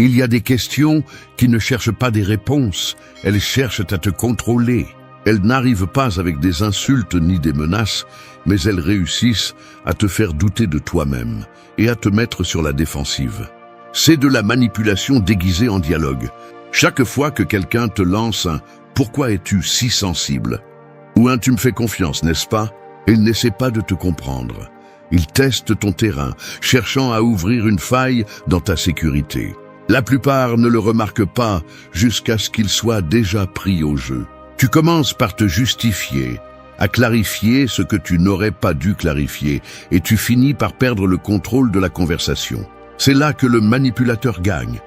Il y a des questions qui ne cherchent pas des réponses, elles cherchent à te contrôler. Elles n'arrivent pas avec des insultes ni des menaces, mais elles réussissent à te faire douter de toi-même et à te mettre sur la défensive. C'est de la manipulation déguisée en dialogue. Chaque fois que quelqu'un te lance un « Pourquoi es-tu si sensible ?» ou un « Tu me fais confiance, n'est-ce pas ?» il n'essaie pas de te comprendre. Il teste ton terrain, cherchant à ouvrir une faille dans ta sécurité. La plupart ne le remarquent pas jusqu'à ce qu'il soit déjà pris au jeu. Tu commences par te justifier, à clarifier ce que tu n'aurais pas dû clarifier, et tu finis par perdre le contrôle de la conversation. C'est là que le manipulateur gagne,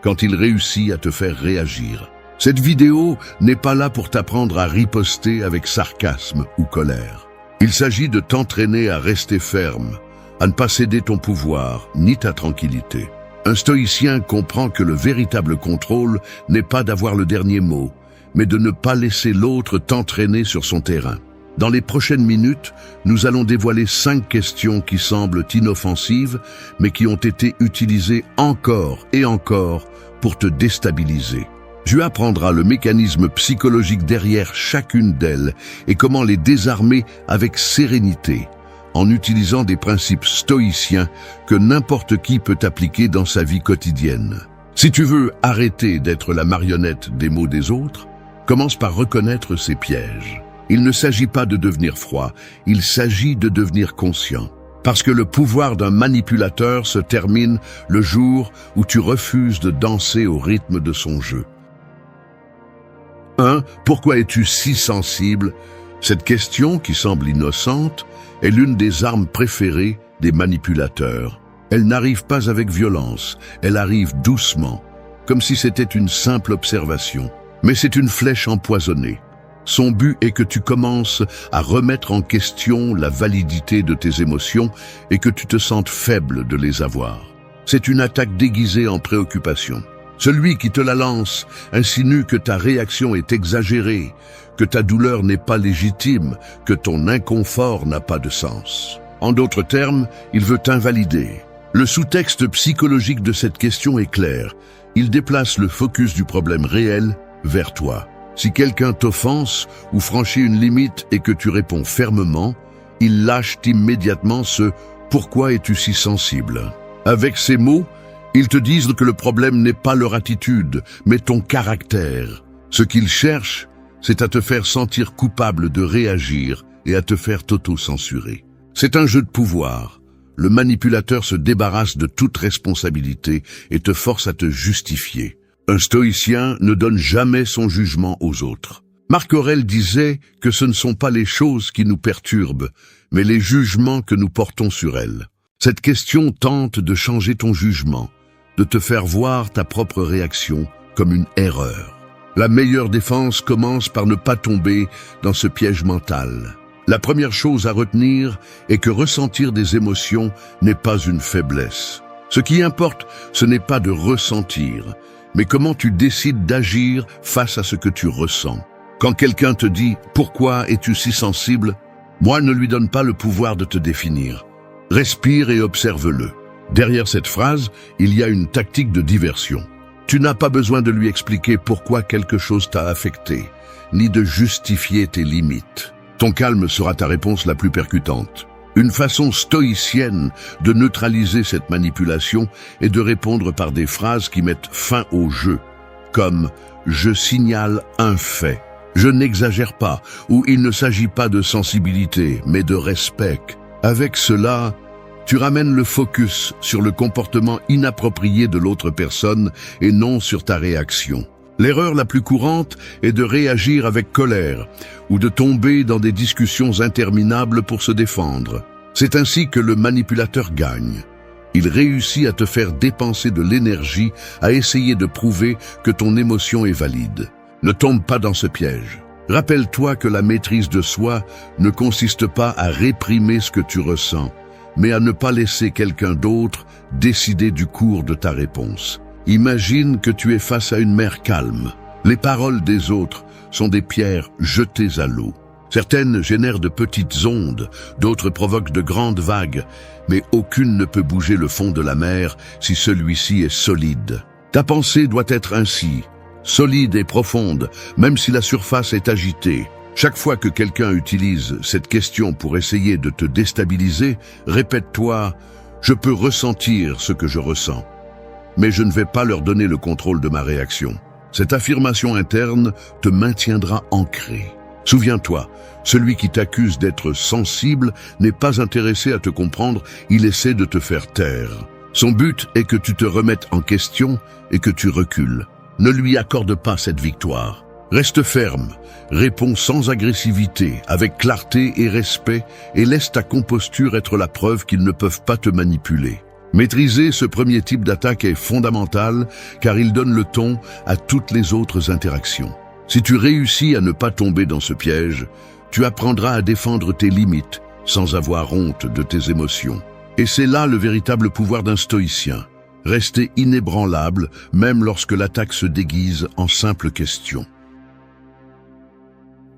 quand il réussit à te faire réagir. Cette vidéo n'est pas là pour t'apprendre à riposter avec sarcasme ou colère. Il s'agit de t'entraîner à rester ferme, à ne pas céder ton pouvoir, ni ta tranquillité. Un stoïcien comprend que le véritable contrôle n'est pas d'avoir le dernier mot, mais de ne pas laisser l'autre t'entraîner sur son terrain. Dans les prochaines minutes, nous allons dévoiler 5 questions qui semblent inoffensives, mais qui ont été utilisées encore et encore pour te déstabiliser. Tu apprendras le mécanisme psychologique derrière chacune d'elles et comment les désarmer avec sérénité, en utilisant des principes stoïciens que n'importe qui peut appliquer dans sa vie quotidienne. Si tu veux arrêter d'être la marionnette des mots des autres, commence par reconnaître ces pièges. Il ne s'agit pas de devenir froid, il s'agit de devenir conscient. Parce que le pouvoir d'un manipulateur se termine le jour où tu refuses de danser au rythme de son jeu. 1. Pourquoi es-tu si sensible? Cette question, qui semble innocente, est l'une des armes préférées des manipulateurs. Elle n'arrive pas avec violence, elle arrive doucement, comme si c'était une simple observation. Mais c'est une flèche empoisonnée. Son but est que tu commences à remettre en question la validité de tes émotions et que tu te sentes faible de les avoir. C'est une attaque déguisée en préoccupation. Celui qui te la lance insinue que ta réaction est exagérée, que ta douleur n'est pas légitime, que ton inconfort n'a pas de sens. En d'autres termes, il veut t'invalider. Le sous-texte psychologique de cette question est clair. Il déplace le focus du problème réel vers toi. Si quelqu'un t'offense ou franchit une limite et que tu réponds fermement, il lâche immédiatement ce « Pourquoi es-tu si sensible ?» Avec ces mots, ils te disent que le problème n'est pas leur attitude, mais ton caractère. Ce qu'ils cherchent, c'est à te faire sentir coupable de réagir et à te faire t'auto-censurer. C'est un jeu de pouvoir. Le manipulateur se débarrasse de toute responsabilité et te force à te justifier. Un stoïcien ne donne jamais son jugement aux autres. Marc Aurèle disait que ce ne sont pas les choses qui nous perturbent, mais les jugements que nous portons sur elles. Cette question tente de changer ton jugement, de te faire voir ta propre réaction comme une erreur. La meilleure défense commence par ne pas tomber dans ce piège mental. La première chose à retenir est que ressentir des émotions n'est pas une faiblesse. Ce qui importe, ce n'est pas de ressentir, mais comment tu décides d'agir face à ce que tu ressens. Quand quelqu'un te dit « Pourquoi es-tu si sensible ?» Moi, ne lui donne pas le pouvoir de te définir. Respire et observe-le. Derrière cette phrase, il y a une tactique de diversion. Tu n'as pas besoin de lui expliquer pourquoi quelque chose t'a affecté, ni de justifier tes limites. Ton calme sera ta réponse la plus percutante. Une façon stoïcienne de neutraliser cette manipulation est de répondre par des phrases qui mettent fin au jeu, comme « je signale un fait »,« je n'exagère pas » ou « il ne s'agit pas de sensibilité, mais de respect ». Avec cela, tu ramènes le focus sur le comportement inapproprié de l'autre personne et non sur ta réaction. L'erreur la plus courante est de réagir avec colère ou de tomber dans des discussions interminables pour se défendre. C'est ainsi que le manipulateur gagne. Il réussit à te faire dépenser de l'énergie à essayer de prouver que ton émotion est valide. Ne tombe pas dans ce piège. Rappelle-toi que la maîtrise de soi ne consiste pas à réprimer ce que tu ressens, mais à ne pas laisser quelqu'un d'autre décider du cours de ta réponse. Imagine que tu es face à une mer calme. Les paroles des autres sont des pierres jetées à l'eau. Certaines génèrent de petites ondes, d'autres provoquent de grandes vagues, mais aucune ne peut bouger le fond de la mer si celui-ci est solide. Ta pensée doit être ainsi, solide et profonde, même si la surface est agitée. Chaque fois que quelqu'un utilise cette question pour essayer de te déstabiliser, répète-toi « Je peux ressentir ce que je ressens, mais je ne vais pas leur donner le contrôle de ma réaction ». Cette affirmation interne te maintiendra ancré. Souviens-toi, celui qui t'accuse d'être sensible n'est pas intéressé à te comprendre, il essaie de te faire taire. Son but est que tu te remettes en question et que tu recules. Ne lui accorde pas cette victoire. Reste ferme, réponds sans agressivité, avec clarté et respect, et laisse ta composture être la preuve qu'ils ne peuvent pas te manipuler. Maîtriser ce premier type d'attaque est fondamental car il donne le ton à toutes les autres interactions. Si tu réussis à ne pas tomber dans ce piège, tu apprendras à défendre tes limites sans avoir honte de tes émotions. Et c'est là le véritable pouvoir d'un stoïcien. Rester inébranlable même lorsque l'attaque se déguise en simple question.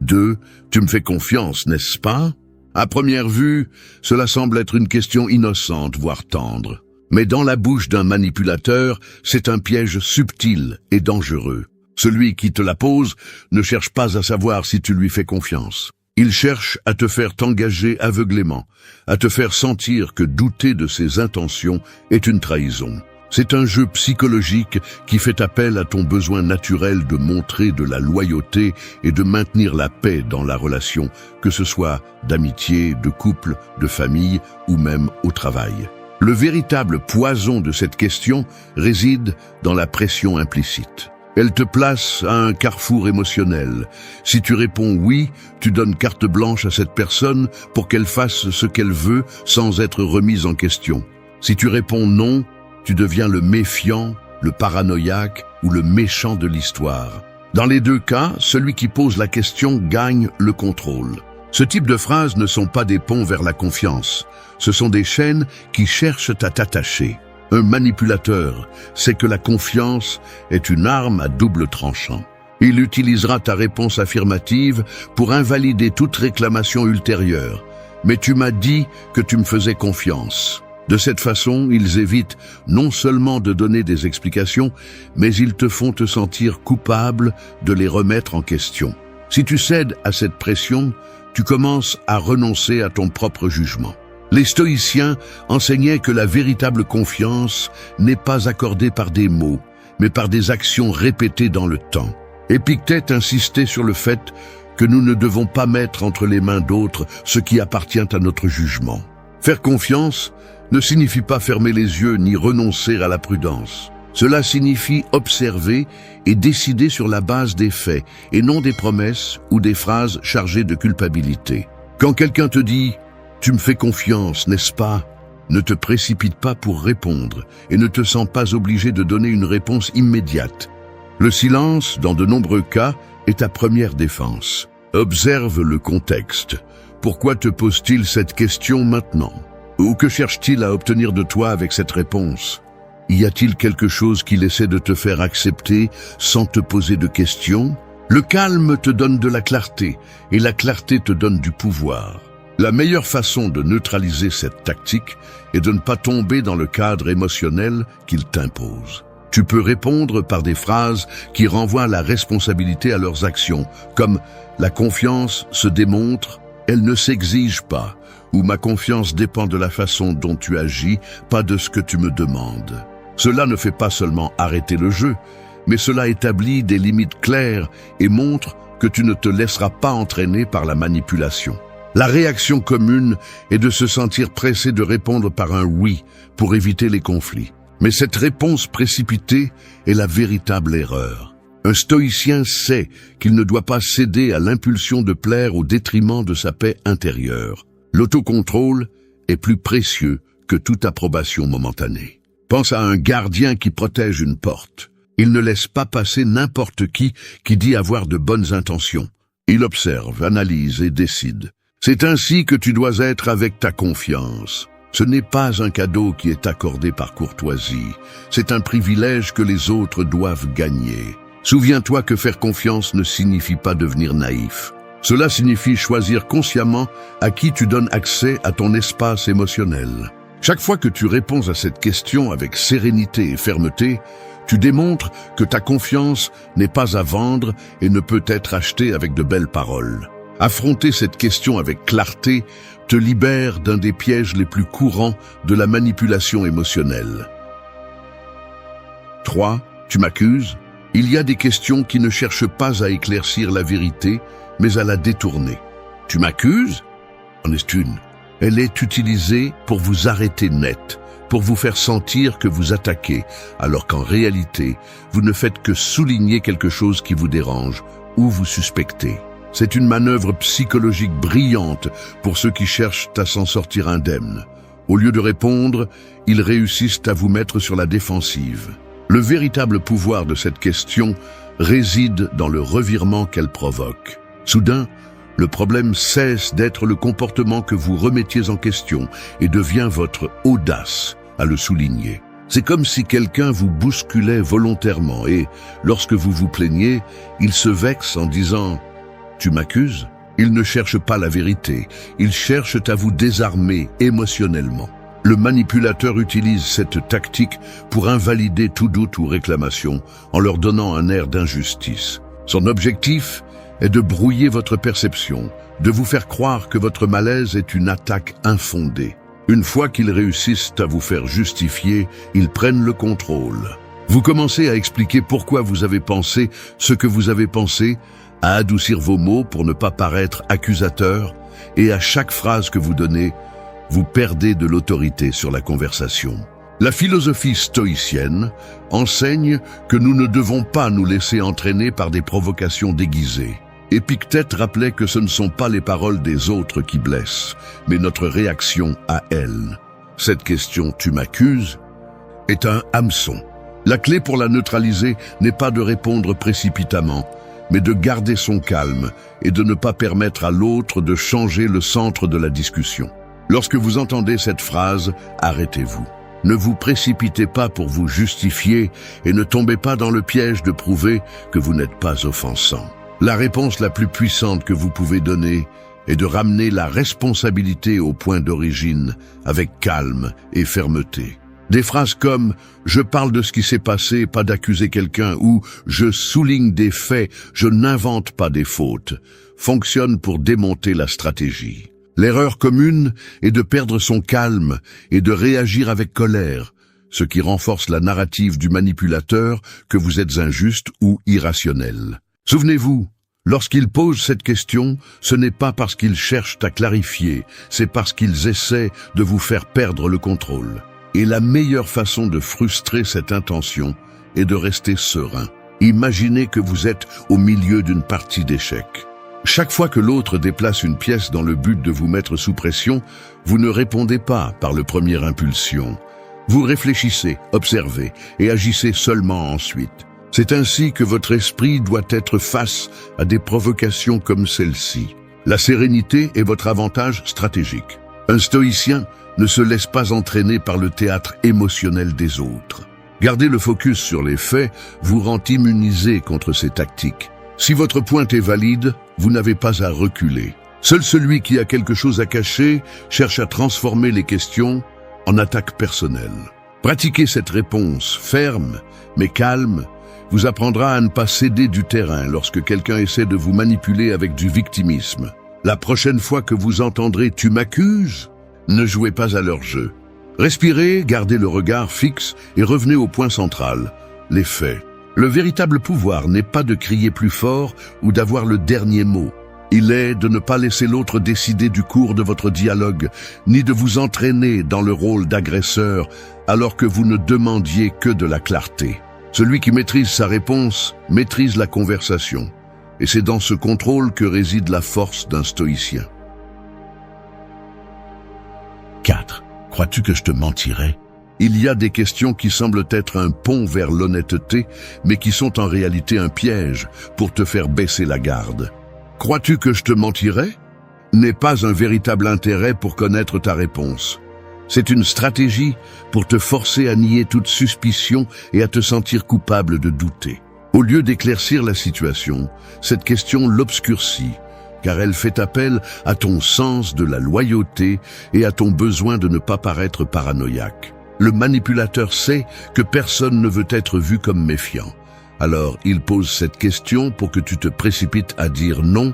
2. Tu me fais confiance, n'est-ce pas? À première vue, cela semble être une question innocente, voire tendre. Mais dans la bouche d'un manipulateur, c'est un piège subtil et dangereux. Celui qui te la pose ne cherche pas à savoir si tu lui fais confiance. Il cherche à te faire t'engager aveuglément, à te faire sentir que douter de ses intentions est une trahison. C'est un jeu psychologique qui fait appel à ton besoin naturel de montrer de la loyauté et de maintenir la paix dans la relation, que ce soit d'amitié, de couple, de famille ou même au travail. Le véritable poison de cette question réside dans la pression implicite. Elle te place à un carrefour émotionnel. Si tu réponds oui, tu donnes carte blanche à cette personne pour qu'elle fasse ce qu'elle veut sans être remise en question. Si tu réponds non, tu deviens le méfiant, le paranoïaque ou le méchant de l'histoire. Dans les deux cas, celui qui pose la question gagne le contrôle. Ce type de phrases ne sont pas des ponts vers la confiance. Ce sont des chaînes qui cherchent à t'attacher. Un manipulateur sait que la confiance est une arme à double tranchant. Il utilisera ta réponse affirmative pour invalider toute réclamation ultérieure. Mais tu m'as dit que tu me faisais confiance. De cette façon, ils évitent non seulement de donner des explications, mais ils te font te sentir coupable de les remettre en question. Si tu cèdes à cette pression, tu commences à renoncer à ton propre jugement. Les stoïciens enseignaient que la véritable confiance n'est pas accordée par des mots, mais par des actions répétées dans le temps. Épictète insistait sur le fait que nous ne devons pas mettre entre les mains d'autres ce qui appartient à notre jugement. Faire confiance ne signifie pas fermer les yeux ni renoncer à la prudence. Cela signifie observer et décider sur la base des faits et non des promesses ou des phrases chargées de culpabilité. Quand quelqu'un te dit « Tu me fais confiance, n'est-ce pas ?» ne te précipite pas pour répondre et ne te sens pas obligé de donner une réponse immédiate. Le silence, dans de nombreux cas, est ta première défense. Observe le contexte. Pourquoi te pose-t-il cette question maintenant? Ou que cherche-t-il à obtenir de toi avec cette réponse? Y a-t-il quelque chose qu'il essaie de te faire accepter sans te poser de questions? Le calme te donne de la clarté et la clarté te donne du pouvoir. La meilleure façon de neutraliser cette tactique est de ne pas tomber dans le cadre émotionnel qu'il t'impose. Tu peux répondre par des phrases qui renvoient la responsabilité à leurs actions, comme « La confiance se démontre, elle ne s'exige pas » ou « Ma confiance dépend de la façon dont tu agis, pas de ce que tu me demandes ». Cela ne fait pas seulement arrêter le jeu, mais cela établit des limites claires et montre que tu ne te laisseras pas entraîner par la manipulation. La réaction commune est de se sentir pressé de répondre par un oui pour éviter les conflits. Mais cette réponse précipitée est la véritable erreur. Un stoïcien sait qu'il ne doit pas céder à l'impulsion de plaire au détriment de sa paix intérieure. L'autocontrôle est plus précieux que toute approbation momentanée. Pense à un gardien qui protège une porte. Il ne laisse pas passer n'importe qui dit avoir de bonnes intentions. Il observe, analyse et décide. C'est ainsi que tu dois être avec ta confiance. Ce n'est pas un cadeau qui est accordé par courtoisie. C'est un privilège que les autres doivent gagner. Souviens-toi que faire confiance ne signifie pas devenir naïf. Cela signifie choisir consciemment à qui tu donnes accès à ton espace émotionnel. Chaque fois que tu réponds à cette question avec sérénité et fermeté, Tu démontres que ta confiance n'est pas à vendre et ne peut être achetée avec de belles paroles. Affronter cette question avec clarté te libère d'un des pièges les plus courants de la manipulation émotionnelle. 3. Tu m'accuses? Il y a des questions qui ne cherchent pas à éclaircir la vérité, mais à la détourner. Tu m'accuses? En est une. Elle est utilisée pour vous arrêter net, pour vous faire sentir que vous attaquez, alors qu'en réalité, vous ne faites que souligner quelque chose qui vous dérange ou vous suspectez. C'est une manœuvre psychologique brillante pour ceux qui cherchent à s'en sortir indemnes. Au lieu de répondre, ils réussissent à vous mettre sur la défensive. Le véritable pouvoir de cette question réside dans le revirement qu'elle provoque. Soudain, le problème cesse d'être le comportement que vous remettiez en question et devient votre audace à le souligner. C'est comme si quelqu'un vous bousculait volontairement et, lorsque vous vous plaignez, il se vexe en disant « Tu m'accuses ?» Il ne cherche pas la vérité, il cherche à vous désarmer émotionnellement. Le manipulateur utilise cette tactique pour invalider tout doute ou réclamation en leur donnant un air d'injustice. Son objectif est de brouiller votre perception, de vous faire croire que votre malaise est une attaque infondée. Une fois qu'ils réussissent à vous faire justifier, ils prennent le contrôle. Vous commencez à expliquer pourquoi vous avez pensé ce que vous avez pensé, à adoucir vos mots pour ne pas paraître accusateur, et à chaque phrase que vous donnez, vous perdez de l'autorité sur la conversation. La philosophie stoïcienne enseigne que nous ne devons pas nous laisser entraîner par des provocations déguisées. Épictète rappelait que ce ne sont pas les paroles des autres qui blessent, mais notre réaction à elles. Cette question « tu m'accuses » est un hameçon. La clé pour la neutraliser n'est pas de répondre précipitamment, mais de garder son calme et de ne pas permettre à l'autre de changer le centre de la discussion. Lorsque vous entendez cette phrase, arrêtez-vous. Ne vous précipitez pas pour vous justifier et ne tombez pas dans le piège de prouver que vous n'êtes pas offensant. La réponse la plus puissante que vous pouvez donner est de ramener la responsabilité au point d'origine avec calme et fermeté. Des phrases comme « je parle de ce qui s'est passé, pas d'accuser quelqu'un » ou « je souligne des faits, je n'invente pas des fautes » fonctionnent pour démonter la stratégie. L'erreur commune est de perdre son calme et de réagir avec colère, ce qui renforce la narrative du manipulateur que vous êtes injuste ou irrationnel. Souvenez-vous, lorsqu'ils posent cette question, ce n'est pas parce qu'ils cherchent à clarifier, c'est parce qu'ils essaient de vous faire perdre le contrôle. Et la meilleure façon de frustrer cette intention est de rester serein. Imaginez que vous êtes au milieu d'une partie d'échecs. Chaque fois que l'autre déplace une pièce dans le but de vous mettre sous pression, vous ne répondez pas par le premier impulsion. Vous réfléchissez, observez et agissez seulement ensuite. C'est ainsi que votre esprit doit être face à des provocations comme celle-ci. La sérénité est votre avantage stratégique. Un stoïcien ne se laisse pas entraîner par le théâtre émotionnel des autres. Garder le focus sur les faits vous rend immunisé contre ces tactiques. Si votre pointe est valide, vous n'avez pas à reculer. Seul celui qui a quelque chose à cacher cherche à transformer les questions en attaque personnelle. Pratiquez cette réponse ferme mais calme vous apprendra à ne pas céder du terrain lorsque quelqu'un essaie de vous manipuler avec du victimisme. La prochaine fois que vous entendrez « tu m'accuses », ne jouez pas à leur jeu. Respirez, gardez le regard fixe et revenez au point central, les faits. Le véritable pouvoir n'est pas de crier plus fort ou d'avoir le dernier mot. Il est de ne pas laisser l'autre décider du cours de votre dialogue, ni de vous entraîner dans le rôle d'agresseur alors que vous ne demandiez que de la clarté. Celui qui maîtrise sa réponse maîtrise la conversation. Et c'est dans ce contrôle que réside la force d'un stoïcien. 4. Crois-tu que je te mentirais ? Il y a des questions qui semblent être un pont vers l'honnêteté, mais qui sont en réalité un piège pour te faire baisser la garde. Crois-tu que je te mentirais ? N'est pas un véritable intérêt pour connaître ta réponse. C'est une stratégie pour te forcer à nier toute suspicion et à te sentir coupable de douter. Au lieu d'éclaircir la situation, cette question l'obscurcit, car elle fait appel à ton sens de la loyauté et à ton besoin de ne pas paraître paranoïaque. Le manipulateur sait que personne ne veut être vu comme méfiant. Alors, il pose cette question pour que tu te précipites à dire non,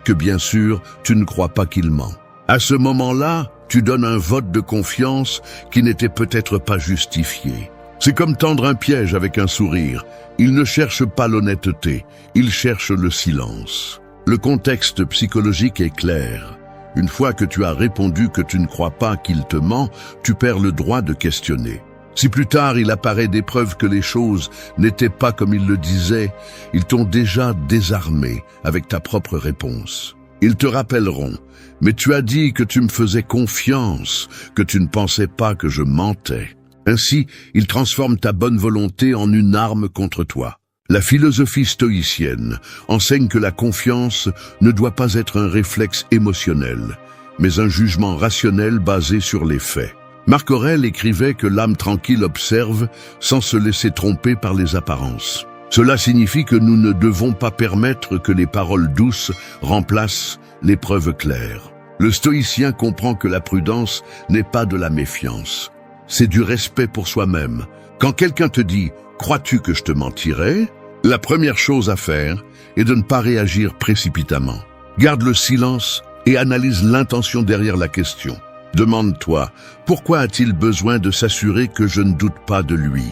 que bien sûr, tu ne crois pas qu'il ment. À ce moment-là, tu donnes un vote de confiance qui n'était peut-être pas justifié. C'est comme tendre un piège avec un sourire. Il ne cherche pas l'honnêteté, il cherche le silence. Le contexte psychologique est clair. Une fois que tu as répondu que tu ne crois pas qu'il te ment, tu perds le droit de questionner. Si plus tard il apparaît des preuves que les choses n'étaient pas comme il le disait, ils t'ont déjà désarmé avec ta propre réponse. Ils te rappelleront, mais tu as dit que tu me faisais confiance, que tu ne pensais pas que je mentais. Ainsi, ils transforment ta bonne volonté en une arme contre toi. La philosophie stoïcienne enseigne que la confiance ne doit pas être un réflexe émotionnel, mais un jugement rationnel basé sur les faits. Marc Aurèle écrivait que l'âme tranquille observe sans se laisser tromper par les apparences. Cela signifie que nous ne devons pas permettre que les paroles douces remplacent les preuves claires. Le stoïcien comprend que la prudence n'est pas de la méfiance. C'est du respect pour soi-même. Quand quelqu'un te dit « Crois-tu que je te mentirais ?» La première chose à faire est de ne pas réagir précipitamment. Garde le silence et analyse l'intention derrière la question. Demande-toi, pourquoi a-t-il besoin de s'assurer que je ne doute pas de lui?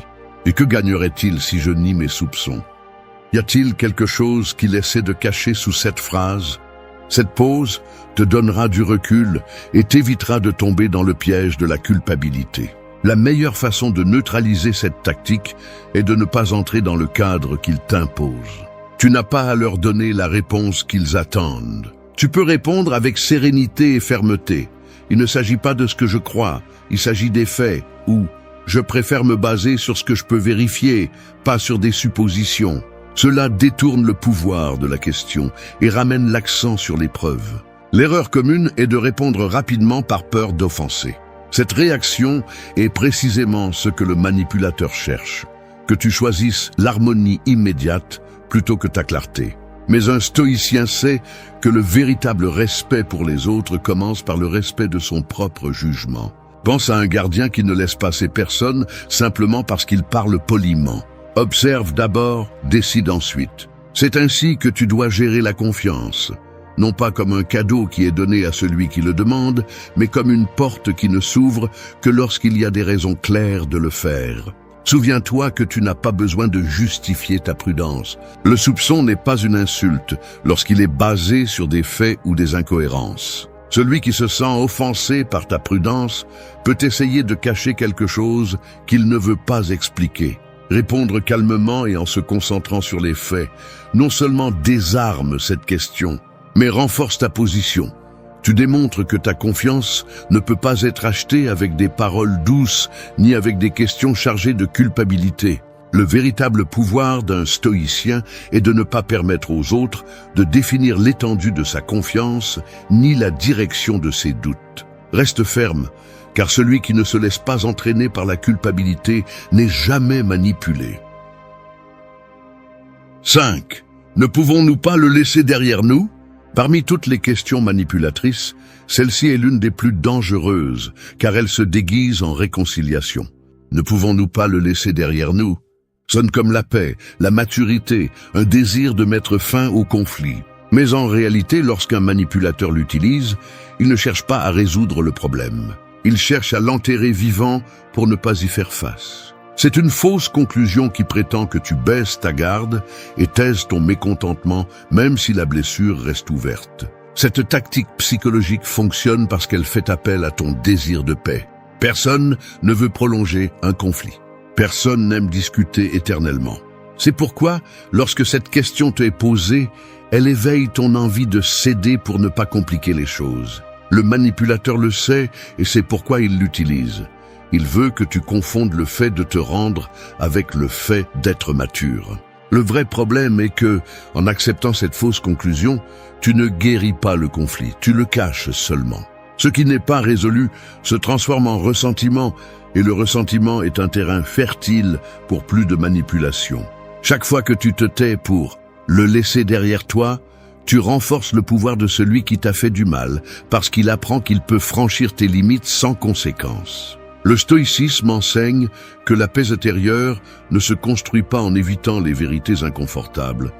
Et que gagnerait-il si je nie mes soupçons? Y a-t-il quelque chose qu'il essaie de cacher sous cette phrase? Cette pause te donnera du recul et t'évitera de tomber dans le piège de la culpabilité. La meilleure façon de neutraliser cette tactique est de ne pas entrer dans le cadre qu'ils t'imposent. Tu n'as pas à leur donner la réponse qu'ils attendent. Tu peux répondre avec sérénité et fermeté. Il ne s'agit pas de ce que je crois, il s'agit des faits, ou je préfère me baser sur ce que je peux vérifier, pas sur des suppositions. Cela détourne le pouvoir de la question et ramène l'accent sur les preuves. L'erreur commune est de répondre rapidement par peur d'offenser. Cette réaction est précisément ce que le manipulateur cherche, que tu choisisses l'harmonie immédiate plutôt que ta clarté. Mais un stoïcien sait que le véritable respect pour les autres commence par le respect de son propre jugement. Pense à un gardien qui ne laisse passer personne simplement parce qu'il parle poliment. Observe d'abord, décide ensuite. C'est ainsi que tu dois gérer la confiance. Non pas comme un cadeau qui est donné à celui qui le demande, mais comme une porte qui ne s'ouvre que lorsqu'il y a des raisons claires de le faire. Souviens-toi que tu n'as pas besoin de justifier ta prudence. Le soupçon n'est pas une insulte lorsqu'il est basé sur des faits ou des incohérences. Celui qui se sent offensé par ta prudence peut essayer de cacher quelque chose qu'il ne veut pas expliquer. Répondre calmement et en se concentrant sur les faits non seulement désarme cette question, mais renforce ta position. Tu démontres que ta confiance ne peut pas être achetée avec des paroles douces ni avec des questions chargées de culpabilité. Le véritable pouvoir d'un stoïcien est de ne pas permettre aux autres de définir l'étendue de sa confiance ni la direction de ses doutes. Reste ferme, car celui qui ne se laisse pas entraîner par la culpabilité n'est jamais manipulé. 5. Ne pouvons-nous pas le laisser derrière nous ? Parmi toutes les questions manipulatrices, celle-ci est l'une des plus dangereuses, car elle se déguise en réconciliation. Ne pouvons-nous pas le laisser derrière nous ? Sonne comme la paix, la maturité, un désir de mettre fin au conflit. Mais en réalité, lorsqu'un manipulateur l'utilise, il ne cherche pas à résoudre le problème. Il cherche à l'enterrer vivant pour ne pas y faire face. C'est une fausse conclusion qui prétend que tu baisses ta garde et taises ton mécontentement même si la blessure reste ouverte. Cette tactique psychologique fonctionne parce qu'elle fait appel à ton désir de paix. Personne ne veut prolonger un conflit. Personne n'aime discuter éternellement. C'est pourquoi, lorsque cette question t'est posée, elle éveille ton envie de céder pour ne pas compliquer les choses. Le manipulateur le sait et c'est pourquoi il l'utilise. Il veut que tu confondes le fait de te rendre avec le fait d'être mature. Le vrai problème est que, en acceptant cette fausse conclusion, tu ne guéris pas le conflit, tu le caches seulement. Ce qui n'est pas résolu se transforme en ressentiment, et le ressentiment est un terrain fertile pour plus de manipulation. Chaque fois que tu te tais pour le laisser derrière toi, tu renforces le pouvoir de celui qui t'a fait du mal, parce qu'il apprend qu'il peut franchir tes limites sans conséquence. Le stoïcisme enseigne que la paix intérieure ne se construit pas en évitant les vérités inconfortables,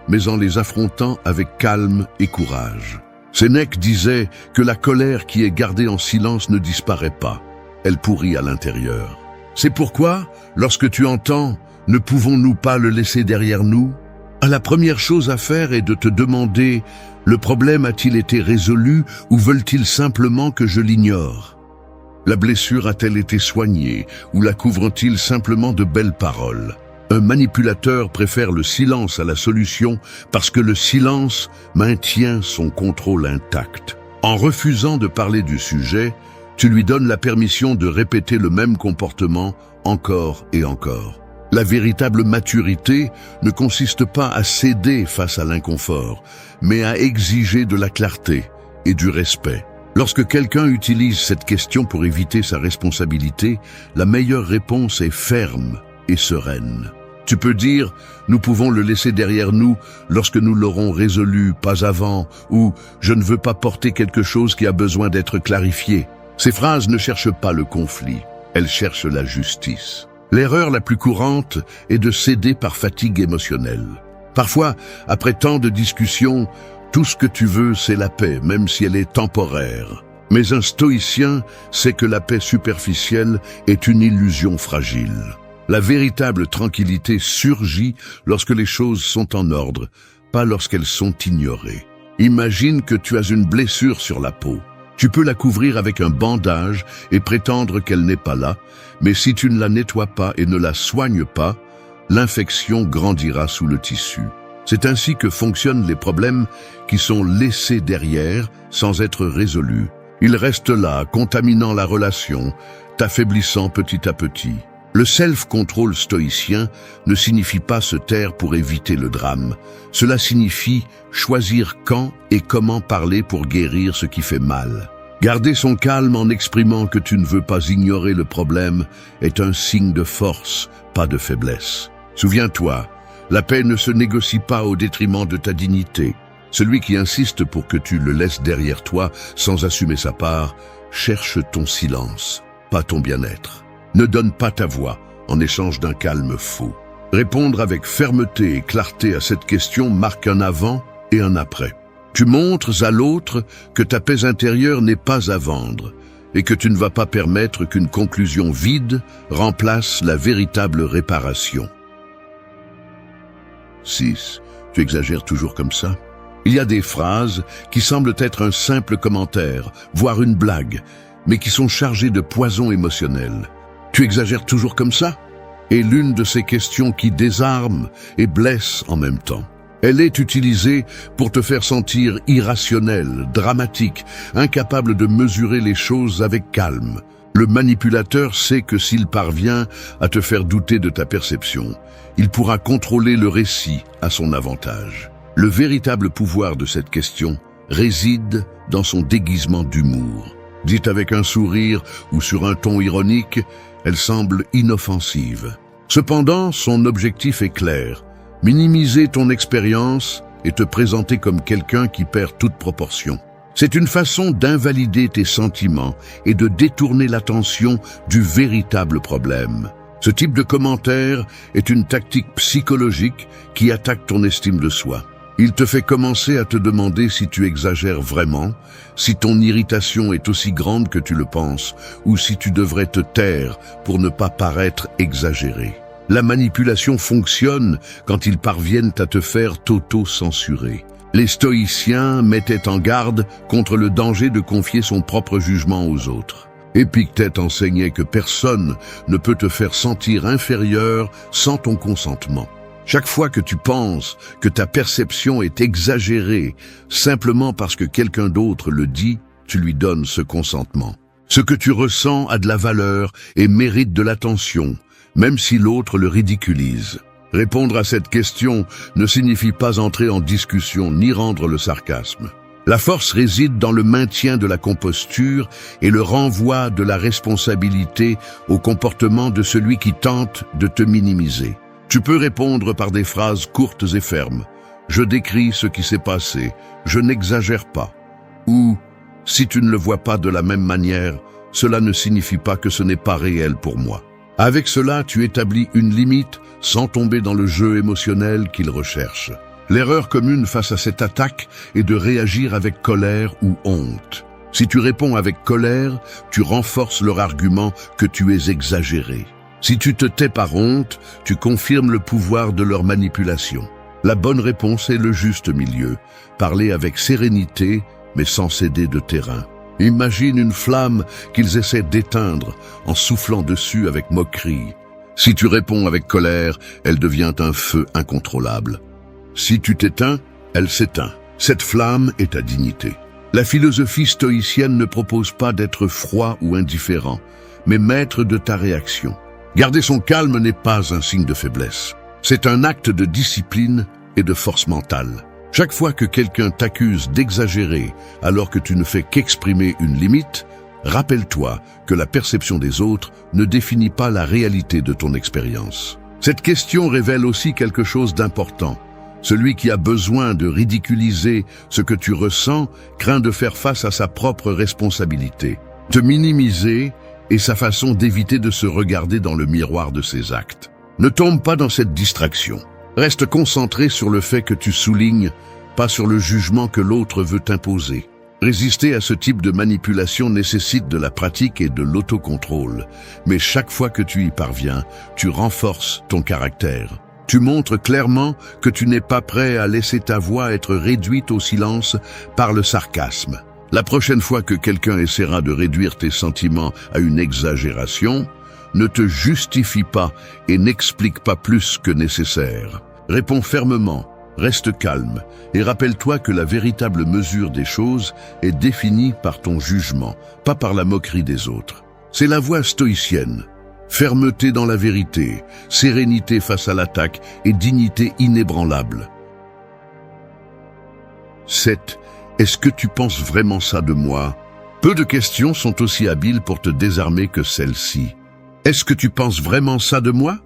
mais en les affrontant avec calme et courage. Sénèque disait que la colère qui est gardée en silence ne disparaît pas, elle pourrit à l'intérieur. C'est pourquoi, lorsque tu entends « Ne pouvons-nous pas le laisser derrière nous ?» la première chose à faire est de te demander « Le problème a-t-il été résolu ou veulent-ils simplement que je l'ignore ?» La blessure a-t-elle été soignée ou la couvrent-ils simplement de belles paroles? Un manipulateur préfère le silence à la solution parce que le silence maintient son contrôle intact. En refusant de parler du sujet, tu lui donnes la permission de répéter le même comportement encore et encore. La véritable maturité ne consiste pas à céder face à l'inconfort, mais à exiger de la clarté et du respect. Lorsque quelqu'un utilise cette question pour éviter sa responsabilité, la meilleure réponse est ferme et sereine. Tu peux dire « Nous pouvons le laisser derrière nous lorsque nous l'aurons résolu, pas avant » ou « Je ne veux pas porter quelque chose qui a besoin d'être clarifié ». Ces phrases ne cherchent pas le conflit, elles cherchent la justice. L'erreur la plus courante est de céder par fatigue émotionnelle. Parfois, après tant de discussions, tout ce que tu veux, c'est la paix, même si elle est temporaire. Mais un stoïcien sait que la paix superficielle est une illusion fragile. La véritable tranquillité surgit lorsque les choses sont en ordre, pas lorsqu'elles sont ignorées. Imagine que tu as une blessure sur la peau. Tu peux la couvrir avec un bandage et prétendre qu'elle n'est pas là, mais si tu ne la nettoies pas et ne la soignes pas, l'infection grandira sous le tissu. C'est ainsi que fonctionnent les problèmes qui sont laissés derrière sans être résolus. Ils restent là, contaminant la relation, t'affaiblissant petit à petit. Le self-control stoïcien ne signifie pas se taire pour éviter le drame. Cela signifie choisir quand et comment parler pour guérir ce qui fait mal. Garder son calme en exprimant que tu ne veux pas ignorer le problème est un signe de force, pas de faiblesse. Souviens-toi, la paix ne se négocie pas au détriment de ta dignité. Celui qui insiste pour que tu le laisses derrière toi sans assumer sa part, cherche ton silence, pas ton bien-être. Ne donne pas ta voix en échange d'un calme faux. Répondre avec fermeté et clarté à cette question marque un avant et un après. Tu montres à l'autre que ta paix intérieure n'est pas à vendre et que tu ne vas pas permettre qu'une conclusion vide remplace la véritable réparation. 6. Tu exagères toujours comme ça? Il y a des phrases qui semblent être un simple commentaire, voire une blague, mais qui sont chargées de poison émotionnel. Tu exagères toujours comme ça? Est l'une de ces questions qui désarment et blessent en même temps. Elle est utilisée pour te faire sentir irrationnel, dramatique, incapable de mesurer les choses avec calme. Le manipulateur sait que s'il parvient à te faire douter de ta perception, il pourra contrôler le récit à son avantage. Le véritable pouvoir de cette question réside dans son déguisement d'humour. Dite avec un sourire ou sur un ton ironique, elle semble inoffensive. Cependant, son objectif est clair. Minimiser ton expérience et te présenter comme quelqu'un qui perd toute proportion. C'est une façon d'invalider tes sentiments et de détourner l'attention du véritable problème. Ce type de commentaire est une tactique psychologique qui attaque ton estime de soi. Il te fait commencer à te demander si tu exagères vraiment, si ton irritation est aussi grande que tu le penses, ou si tu devrais te taire pour ne pas paraître exagéré. La manipulation fonctionne quand ils parviennent à te faire t'auto-censurer. Les stoïciens mettaient en garde contre le danger de confier son propre jugement aux autres. Épictète enseignait que personne ne peut te faire sentir inférieur sans ton consentement. Chaque fois que tu penses que ta perception est exagérée simplement parce que quelqu'un d'autre le dit, tu lui donnes ce consentement. Ce que tu ressens a de la valeur et mérite de l'attention, même si l'autre le ridiculise. Répondre à cette question ne signifie pas entrer en discussion ni rendre le sarcasme. La force réside dans le maintien de la composture et le renvoi de la responsabilité au comportement de celui qui tente de te minimiser. Tu peux répondre par des phrases courtes et fermes. « Je décris ce qui s'est passé, je n'exagère pas. » Ou « Si tu ne le vois pas de la même manière, cela ne signifie pas que ce n'est pas réel pour moi. Avec cela, tu établis une limite sans tomber dans le jeu émotionnel qu'il recherche. L'erreur commune face à cette attaque est de réagir avec colère ou honte. Si tu réponds avec colère, tu renforces leur argument que tu es exagéré. Si tu te tais par honte, tu confirmes le pouvoir de leur manipulation. La bonne réponse est le juste milieu. Parler avec sérénité, mais sans céder de terrain. Imagine une flamme qu'ils essaient d'éteindre en soufflant dessus avec moquerie. Si tu réponds avec colère, elle devient un feu incontrôlable. Si tu t'éteins, elle s'éteint. Cette flamme est ta dignité. La philosophie stoïcienne ne propose pas d'être froid ou indifférent, mais maître de ta réaction. Garder son calme n'est pas un signe de faiblesse. C'est un acte de discipline et de force mentale. Chaque fois que quelqu'un t'accuse d'exagérer alors que tu ne fais qu'exprimer une limite, rappelle-toi que la perception des autres ne définit pas la réalité de ton expérience. Cette question révèle aussi quelque chose d'important. Celui qui a besoin de ridiculiser ce que tu ressens craint de faire face à sa propre responsabilité. Te minimiser est sa façon d'éviter de se regarder dans le miroir de ses actes. Ne tombe pas dans cette distraction. Reste concentré sur le fait que tu soulignes, pas sur le jugement que l'autre veut t'imposer. Résister à ce type de manipulation nécessite de la pratique et de l'autocontrôle. Mais chaque fois que tu y parviens, tu renforces ton caractère. Tu montres clairement que tu n'es pas prêt à laisser ta voix être réduite au silence par le sarcasme. La prochaine fois que quelqu'un essaiera de réduire tes sentiments à une exagération, ne te justifie pas et n'explique pas plus que nécessaire. Réponds fermement, reste calme et rappelle-toi que la véritable mesure des choses est définie par ton jugement, pas par la moquerie des autres. C'est la voie stoïcienne. Fermeté dans la vérité, sérénité face à l'attaque et dignité inébranlable. 7. Est-ce que tu penses vraiment ça de moi? Peu de questions sont aussi habiles pour te désarmer que celle-ci. Est-ce que tu penses vraiment ça de moi?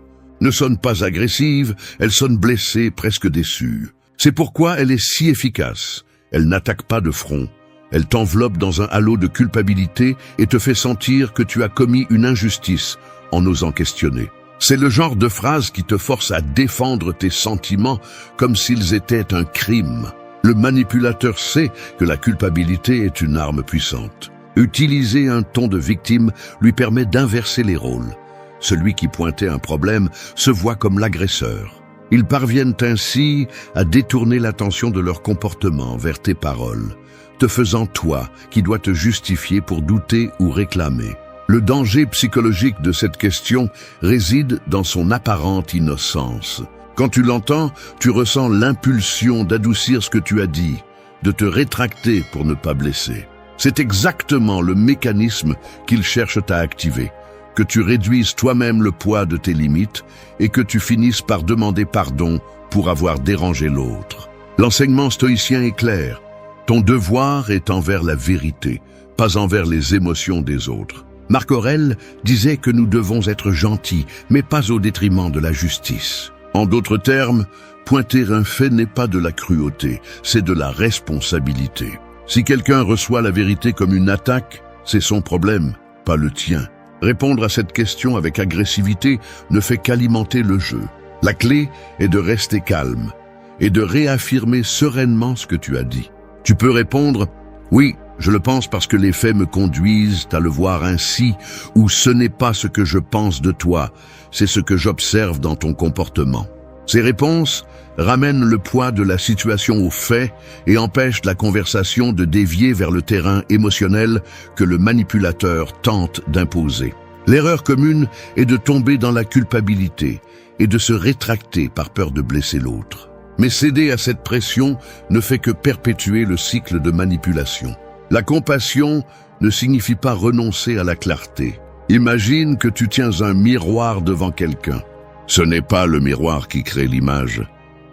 Ne sonne pas agressive, elle sonne blessée, presque déçue. C'est pourquoi elle est si efficace. Elle n'attaque pas de front. Elle t'enveloppe dans un halo de culpabilité et te fait sentir que tu as commis une injustice en osant questionner. C'est le genre de phrase qui te force à défendre tes sentiments comme s'ils étaient un crime. Le manipulateur sait que la culpabilité est une arme puissante. Utiliser un ton de victime lui permet d'inverser les rôles. Celui qui pointait un problème se voit comme l'agresseur. Ils parviennent ainsi à détourner l'attention de leur comportement vers tes paroles, te faisant toi qui dois te justifier pour douter ou réclamer. Le danger psychologique de cette question réside dans son apparente innocence. Quand tu l'entends, tu ressens l'impulsion d'adoucir ce que tu as dit, de te rétracter pour ne pas blesser. C'est exactement le mécanisme qu'ils cherchent à activer, que tu réduises toi-même le poids de tes limites et que tu finisses par demander pardon pour avoir dérangé l'autre. L'enseignement stoïcien est clair. Ton devoir est envers la vérité, pas envers les émotions des autres. Marc Aurèle disait que nous devons être gentils, mais pas au détriment de la justice. En d'autres termes, pointer un fait n'est pas de la cruauté, c'est de la responsabilité. Si quelqu'un reçoit la vérité comme une attaque, c'est son problème, pas le tien. Répondre à cette question avec agressivité ne fait qu'alimenter le jeu. La clé est de rester calme et de réaffirmer sereinement ce que tu as dit. Tu peux répondre « Oui, je le pense parce que les faits me conduisent à le voir ainsi » ou « Ce n'est pas ce que je pense de toi, c'est ce que j'observe dans ton comportement ». Ces réponses ramènent le poids de la situation aux faits et empêchent la conversation de dévier vers le terrain émotionnel que le manipulateur tente d'imposer. L'erreur commune est de tomber dans la culpabilité et de se rétracter par peur de blesser l'autre. Mais céder à cette pression ne fait que perpétuer le cycle de manipulation. La compassion ne signifie pas renoncer à la clarté. Imagine que tu tiens un miroir devant quelqu'un. Ce n'est pas le miroir qui crée l'image.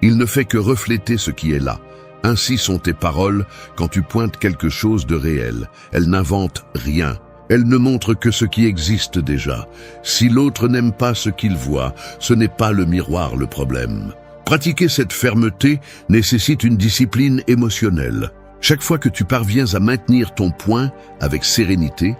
Il ne fait que refléter ce qui est là. Ainsi sont tes paroles quand tu pointes quelque chose de réel. Elles n'inventent rien. Elles ne montrent que ce qui existe déjà. Si l'autre n'aime pas ce qu'il voit, ce n'est pas le miroir le problème. Pratiquer cette fermeté nécessite une discipline émotionnelle. Chaque fois que tu parviens à maintenir ton point avec sérénité,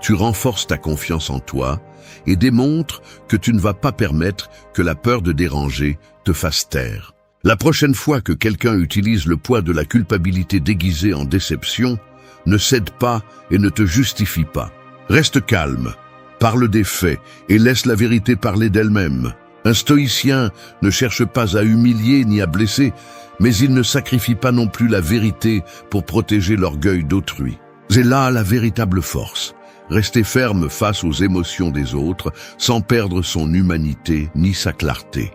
tu renforces ta confiance en toi et démontres que tu ne vas pas permettre que la peur de déranger te fasse taire. La prochaine fois que quelqu'un utilise le poids de la culpabilité déguisée en déception, ne cède pas et ne te justifie pas. Reste calme, parle des faits et laisse la vérité parler d'elle-même. Un stoïcien ne cherche pas à humilier ni à blesser, mais il ne sacrifie pas non plus la vérité pour protéger l'orgueil d'autrui. C'est là la véritable force. Rester ferme face aux émotions des autres, sans perdre son humanité ni sa clarté.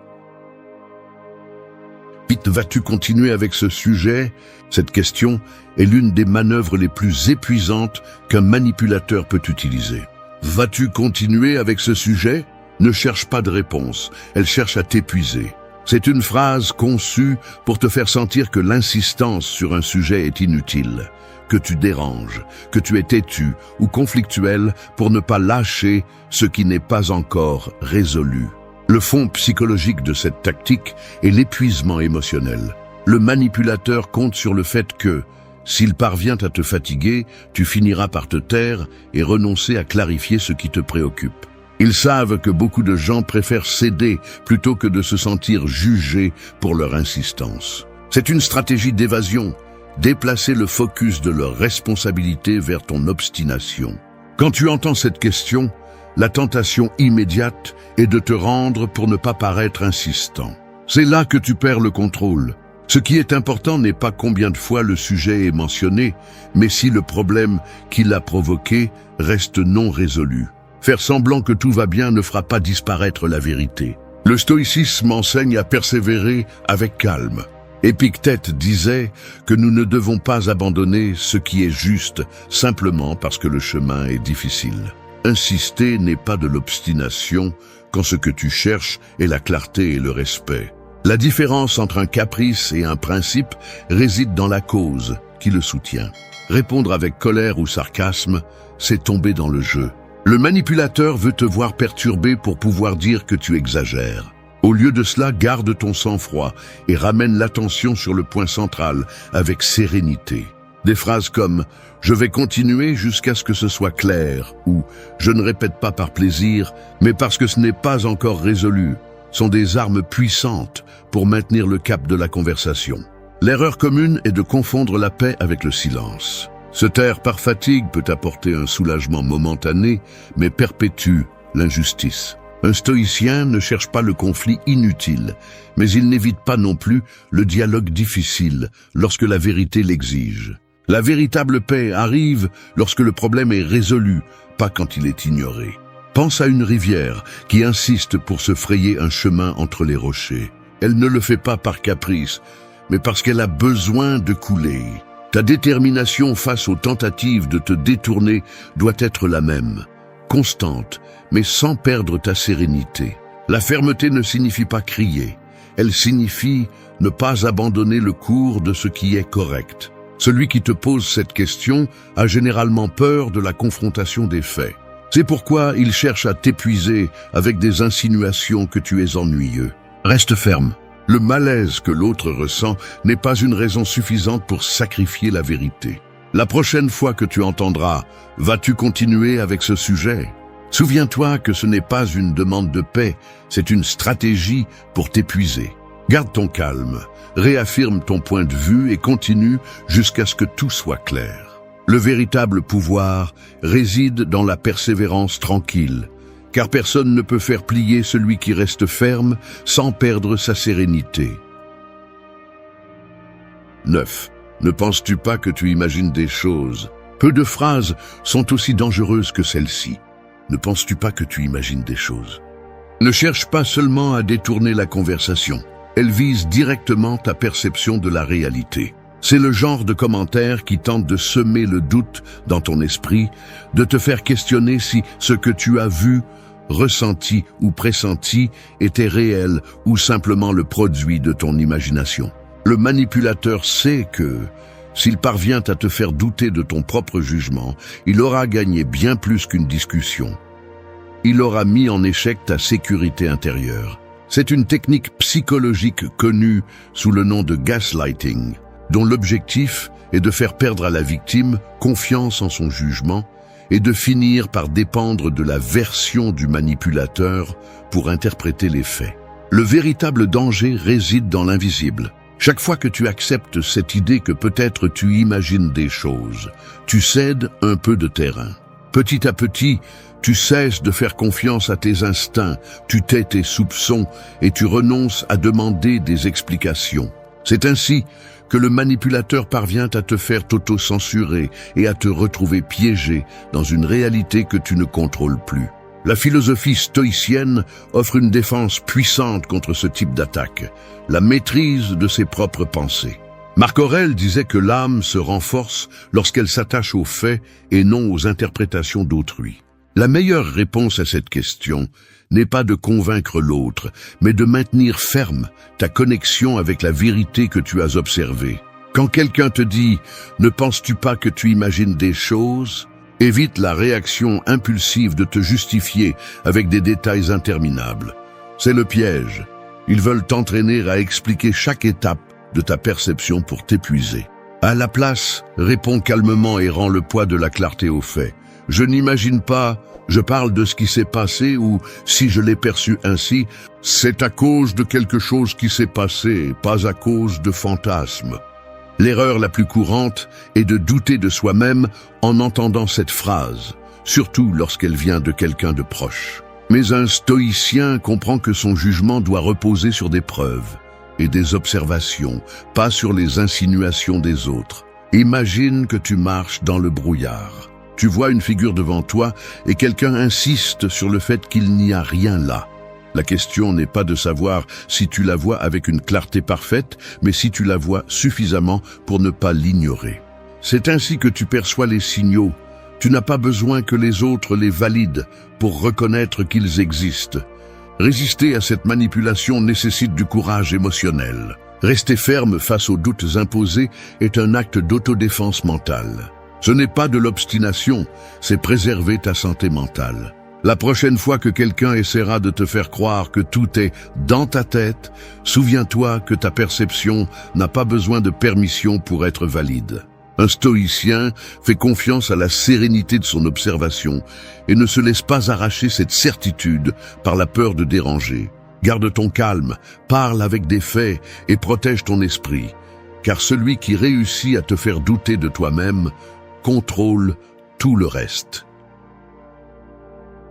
Vite, vas-tu continuer avec ce sujet? Cette question est l'une des manœuvres les plus épuisantes qu'un manipulateur peut utiliser. Vas-tu continuer avec ce sujet? Ne cherche pas de réponse, elle cherche à t'épuiser. C'est une phrase conçue pour te faire sentir que l'insistance sur un sujet est inutile, que tu déranges, que tu es têtu ou conflictuel pour ne pas lâcher ce qui n'est pas encore résolu. Le fond psychologique de cette tactique est l'épuisement émotionnel. Le manipulateur compte sur le fait que, s'il parvient à te fatiguer, tu finiras par te taire et renoncer à clarifier ce qui te préoccupe. Ils savent que beaucoup de gens préfèrent céder plutôt que de se sentir jugés pour leur insistance. C'est une stratégie d'évasion, déplacer le focus de leur responsabilité vers ton obstination. Quand tu entends cette question, la tentation immédiate est de te rendre pour ne pas paraître insistant. C'est là que tu perds le contrôle. Ce qui est important n'est pas combien de fois le sujet est mentionné, mais si le problème qui l'a provoqué reste non résolu. Faire semblant que tout va bien ne fera pas disparaître la vérité. Le stoïcisme enseigne à persévérer avec calme. Épictète disait que nous ne devons pas abandonner ce qui est juste simplement parce que le chemin est difficile. Insister n'est pas de l'obstination quand ce que tu cherches est la clarté et le respect. La différence entre un caprice et un principe réside dans la cause qui le soutient. Répondre avec colère ou sarcasme, c'est tomber dans le jeu. Le manipulateur veut te voir perturbé pour pouvoir dire que tu exagères. Au lieu de cela, garde ton sang-froid et ramène l'attention sur le point central avec sérénité. Des phrases comme « je vais continuer jusqu'à ce que ce soit clair » ou « je ne répète pas par plaisir, mais parce que ce n'est pas encore résolu » sont des armes puissantes pour maintenir le cap de la conversation. L'erreur commune est de confondre la paix avec le silence. Se taire par fatigue peut apporter un soulagement momentané, mais perpétue l'injustice. Un stoïcien ne cherche pas le conflit inutile, mais il n'évite pas non plus le dialogue difficile lorsque la vérité l'exige. La véritable paix arrive lorsque le problème est résolu, pas quand il est ignoré. Pense à une rivière qui insiste pour se frayer un chemin entre les rochers. Elle ne le fait pas par caprice, mais parce qu'elle a besoin de couler. Ta détermination face aux tentatives de te détourner doit être la même, constante, mais sans perdre ta sérénité. La fermeté ne signifie pas crier, elle signifie ne pas abandonner le cours de ce qui est correct. Celui qui te pose cette question a généralement peur de la confrontation des faits. C'est pourquoi il cherche à t'épuiser avec des insinuations que tu es ennuyeux. Reste ferme. Le malaise que l'autre ressent n'est pas une raison suffisante pour sacrifier la vérité. La prochaine fois que tu entendras « Vas-tu continuer avec ce sujet ?» Souviens-toi que ce n'est pas une demande de paix, c'est une stratégie pour t'épuiser. Garde ton calme, réaffirme ton point de vue et continue jusqu'à ce que tout soit clair. Le véritable pouvoir réside dans la persévérance tranquille, car personne ne peut faire plier celui qui reste ferme sans perdre sa sérénité. 9. Ne penses-tu pas que tu imagines des choses? Peu de phrases sont aussi dangereuses que celles-ci. Ne penses-tu pas que tu imagines des choses? Ne cherche pas seulement à détourner la conversation. Elle vise directement ta perception de la réalité. C'est le genre de commentaire qui tente de semer le doute dans ton esprit, de te faire questionner si ce que tu as vu, ressenti ou pressenti était réel ou simplement le produit de ton imagination. Le manipulateur sait que, s'il parvient à te faire douter de ton propre jugement, il aura gagné bien plus qu'une discussion. Il aura mis en échec ta sécurité intérieure. C'est une technique psychologique connue sous le nom de gaslighting, dont l'objectif est de faire perdre à la victime confiance en son jugement et de finir par dépendre de la version du manipulateur pour interpréter les faits. Le véritable danger réside dans l'invisible. Chaque fois que tu acceptes cette idée que peut-être tu imagines des choses, tu cèdes un peu de terrain. Petit à petit, tu cesses de faire confiance à tes instincts, tu tais tes soupçons et tu renonces à demander des explications. C'est ainsi que le manipulateur parvient à te faire t'auto-censurer et à te retrouver piégé dans une réalité que tu ne contrôles plus. La philosophie stoïcienne offre une défense puissante contre ce type d'attaque, la maîtrise de ses propres pensées. Marc Aurèle disait que l'âme se renforce lorsqu'elle s'attache aux faits et non aux interprétations d'autrui. La meilleure réponse à cette question n'est pas de convaincre l'autre, mais de maintenir ferme ta connexion avec la vérité que tu as observée. Quand quelqu'un te dit « Ne penses-tu pas que tu imagines des choses ?» évite la réaction impulsive de te justifier avec des détails interminables. C'est le piège. Ils veulent t'entraîner à expliquer chaque étape de ta perception pour t'épuiser. À la place, réponds calmement et rends le poids de la clarté aux faits. Je n'imagine pas, je parle de ce qui s'est passé ou, si je l'ai perçu ainsi, c'est à cause de quelque chose qui s'est passé, pas à cause de fantasmes. L'erreur la plus courante est de douter de soi-même en entendant cette phrase, surtout lorsqu'elle vient de quelqu'un de proche. Mais un stoïcien comprend que son jugement doit reposer sur des preuves et des observations, pas sur les insinuations des autres. Imagine que tu marches dans le brouillard. Tu vois une figure devant toi et quelqu'un insiste sur le fait qu'il n'y a rien là. La question n'est pas de savoir si tu la vois avec une clarté parfaite, mais si tu la vois suffisamment pour ne pas l'ignorer. C'est ainsi que tu perçois les signaux. Tu n'as pas besoin que les autres les valident pour reconnaître qu'ils existent. Résister à cette manipulation nécessite du courage émotionnel. Rester ferme face aux doutes imposés est un acte d'autodéfense mentale. Ce n'est pas de l'obstination, c'est préserver ta santé mentale. La prochaine fois que quelqu'un essaiera de te faire croire que tout est dans ta tête, souviens-toi que ta perception n'a pas besoin de permission pour être valide. Un stoïcien fait confiance à la sérénité de son observation et ne se laisse pas arracher cette certitude par la peur de déranger. Garde ton calme, parle avec des faits et protège ton esprit, car celui qui réussit à te faire douter de toi-même contrôle tout le reste.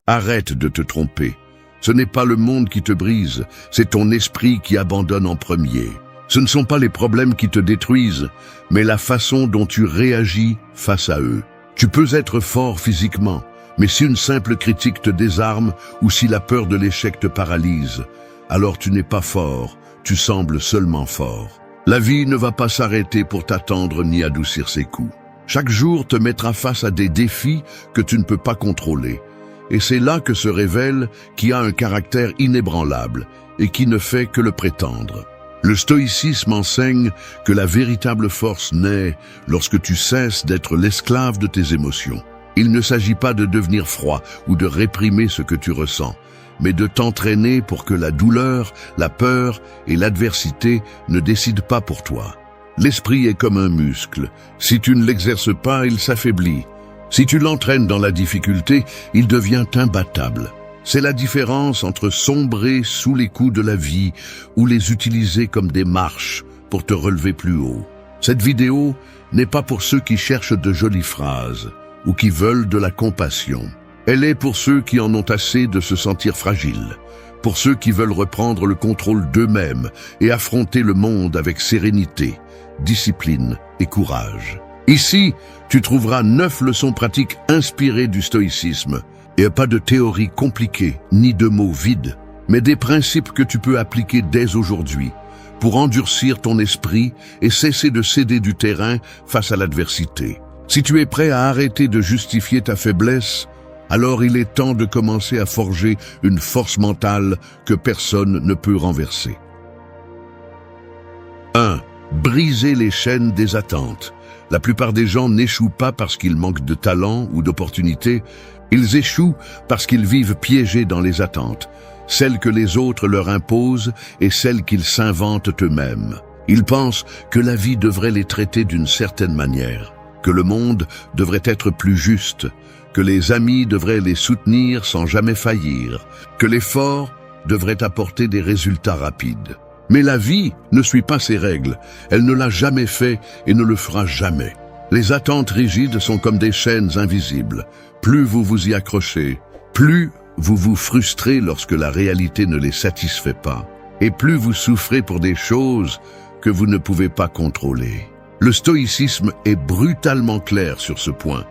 Arrête de te tromper. Ce n'est pas le monde qui te brise, c'est ton esprit qui abandonne en premier. Ce ne sont pas les problèmes qui te détruisent, mais la façon dont tu réagis face à eux. Tu peux être fort physiquement, mais si une simple critique te désarme ou si la peur de l'échec te paralyse, alors tu n'es pas fort, tu sembles seulement fort. La vie ne va pas s'arrêter pour t'attendre ni adoucir ses coups. Chaque jour te mettra face à des défis que tu ne peux pas contrôler. Et c'est là que se révèle qui a un caractère inébranlable et qui ne fait que le prétendre. Le stoïcisme enseigne que la véritable force naît lorsque tu cesses d'être l'esclave de tes émotions. Il ne s'agit pas de devenir froid ou de réprimer ce que tu ressens, mais de t'entraîner pour que la douleur, la peur et l'adversité ne décident pas pour toi. L'esprit est comme un muscle. Si tu ne l'exerces pas, il s'affaiblit. Si tu l'entraînes dans la difficulté, il devient imbattable. C'est la différence entre sombrer sous les coups de la vie ou les utiliser comme des marches pour te relever plus haut. Cette vidéo n'est pas pour ceux qui cherchent de jolies phrases ou qui veulent de la compassion. Elle est pour ceux qui en ont assez de se sentir fragiles, pour ceux qui veulent reprendre le contrôle d'eux-mêmes et affronter le monde avec sérénité, discipline et courage. Ici, tu trouveras 9 leçons pratiques inspirées du stoïcisme, et pas de théories compliquées, ni de mots vides, mais des principes que tu peux appliquer dès aujourd'hui, pour endurcir ton esprit et cesser de céder du terrain face à l'adversité. Si tu es prêt à arrêter de justifier ta faiblesse, alors il est temps de commencer à forger une force mentale que personne ne peut renverser. 1. Briser les chaînes des attentes. La plupart des gens n'échouent pas parce qu'ils manquent de talent ou d'opportunités, ils échouent parce qu'ils vivent piégés dans les attentes, celles que les autres leur imposent et celles qu'ils s'inventent eux-mêmes. Ils pensent que la vie devrait les traiter d'une certaine manière, que le monde devrait être plus juste, que les amis devraient les soutenir sans jamais faillir, que l'effort devrait apporter des résultats rapides. Mais la vie ne suit pas ces règles, elle ne l'a jamais fait et ne le fera jamais. Les attentes rigides sont comme des chaînes invisibles. Plus vous vous y accrochez, plus vous vous frustrez lorsque la réalité ne les satisfait pas, et plus vous souffrez pour des choses que vous ne pouvez pas contrôler. Le stoïcisme est brutalement clair sur ce point.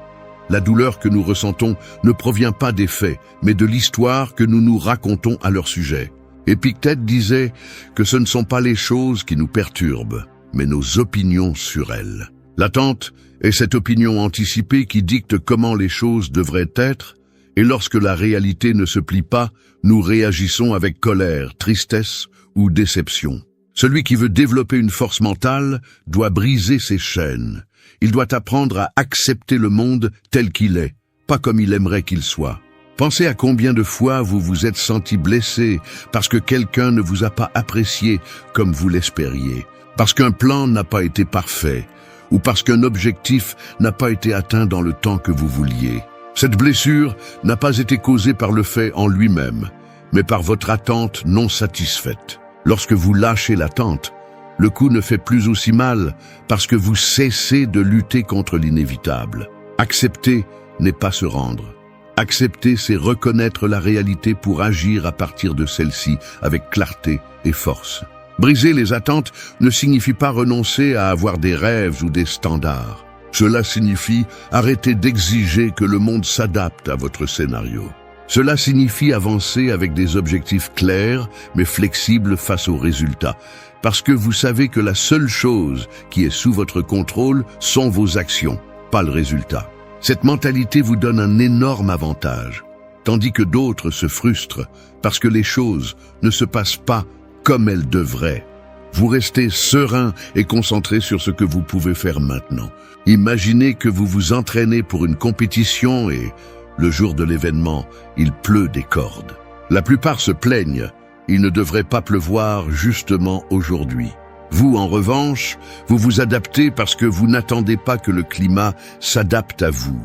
La douleur que nous ressentons ne provient pas des faits, mais de l'histoire que nous nous racontons à leur sujet. Épictète disait que ce ne sont pas les choses qui nous perturbent, mais nos opinions sur elles. L'attente est cette opinion anticipée qui dicte comment les choses devraient être, et lorsque la réalité ne se plie pas, nous réagissons avec colère, tristesse ou déception. Celui qui veut développer une force mentale doit briser ses chaînes. Il doit apprendre à accepter le monde tel qu'il est, pas comme il aimerait qu'il soit. Pensez à combien de fois vous vous êtes senti blessé parce que quelqu'un ne vous a pas apprécié comme vous l'espériez, parce qu'un plan n'a pas été parfait, ou parce qu'un objectif n'a pas été atteint dans le temps que vous vouliez. Cette blessure n'a pas été causée par le fait en lui-même, mais par votre attente non satisfaite. Lorsque vous lâchez l'attente, le coup ne fait plus aussi mal parce que vous cessez de lutter contre l'inévitable. Accepter n'est pas se rendre. Accepter, c'est reconnaître la réalité pour agir à partir de celle-ci avec clarté et force. Briser les attentes ne signifie pas renoncer à avoir des rêves ou des standards. Cela signifie arrêter d'exiger que le monde s'adapte à votre scénario. Cela signifie avancer avec des objectifs clairs mais flexibles face aux résultats, parce que vous savez que la seule chose qui est sous votre contrôle sont vos actions, pas le résultat. Cette mentalité vous donne un énorme avantage, tandis que d'autres se frustrent parce que les choses ne se passent pas comme elles devraient. Vous restez serein et concentré sur ce que vous pouvez faire maintenant. Imaginez que vous vous entraînez pour une compétition et, le jour de l'événement, il pleut des cordes. La plupart se plaignent, il ne devrait pas pleuvoir justement aujourd'hui. Vous, en revanche, vous vous adaptez parce que vous n'attendez pas que le climat s'adapte à vous.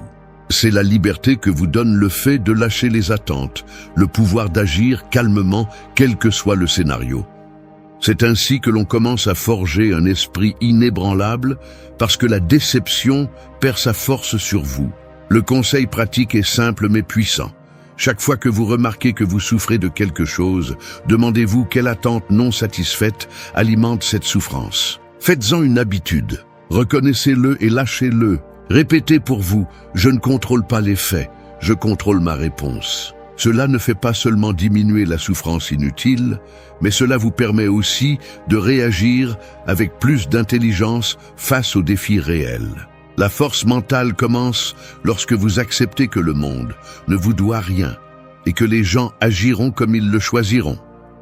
C'est la liberté que vous donne le fait de lâcher les attentes, le pouvoir d'agir calmement, quel que soit le scénario. C'est ainsi que l'on commence à forger un esprit inébranlable parce que la déception perd sa force sur vous. Le conseil pratique est simple mais puissant. Chaque fois que vous remarquez que vous souffrez de quelque chose, demandez-vous quelle attente non satisfaite alimente cette souffrance. Faites-en une habitude. Reconnaissez-le et lâchez-le. Répétez pour vous, je ne contrôle pas les faits, je contrôle ma réponse. Cela ne fait pas seulement diminuer la souffrance inutile, mais cela vous permet aussi de réagir avec plus d'intelligence face aux défis réels. La force mentale commence lorsque vous acceptez que le monde ne vous doit rien et que les gens agiront comme ils le choisiront,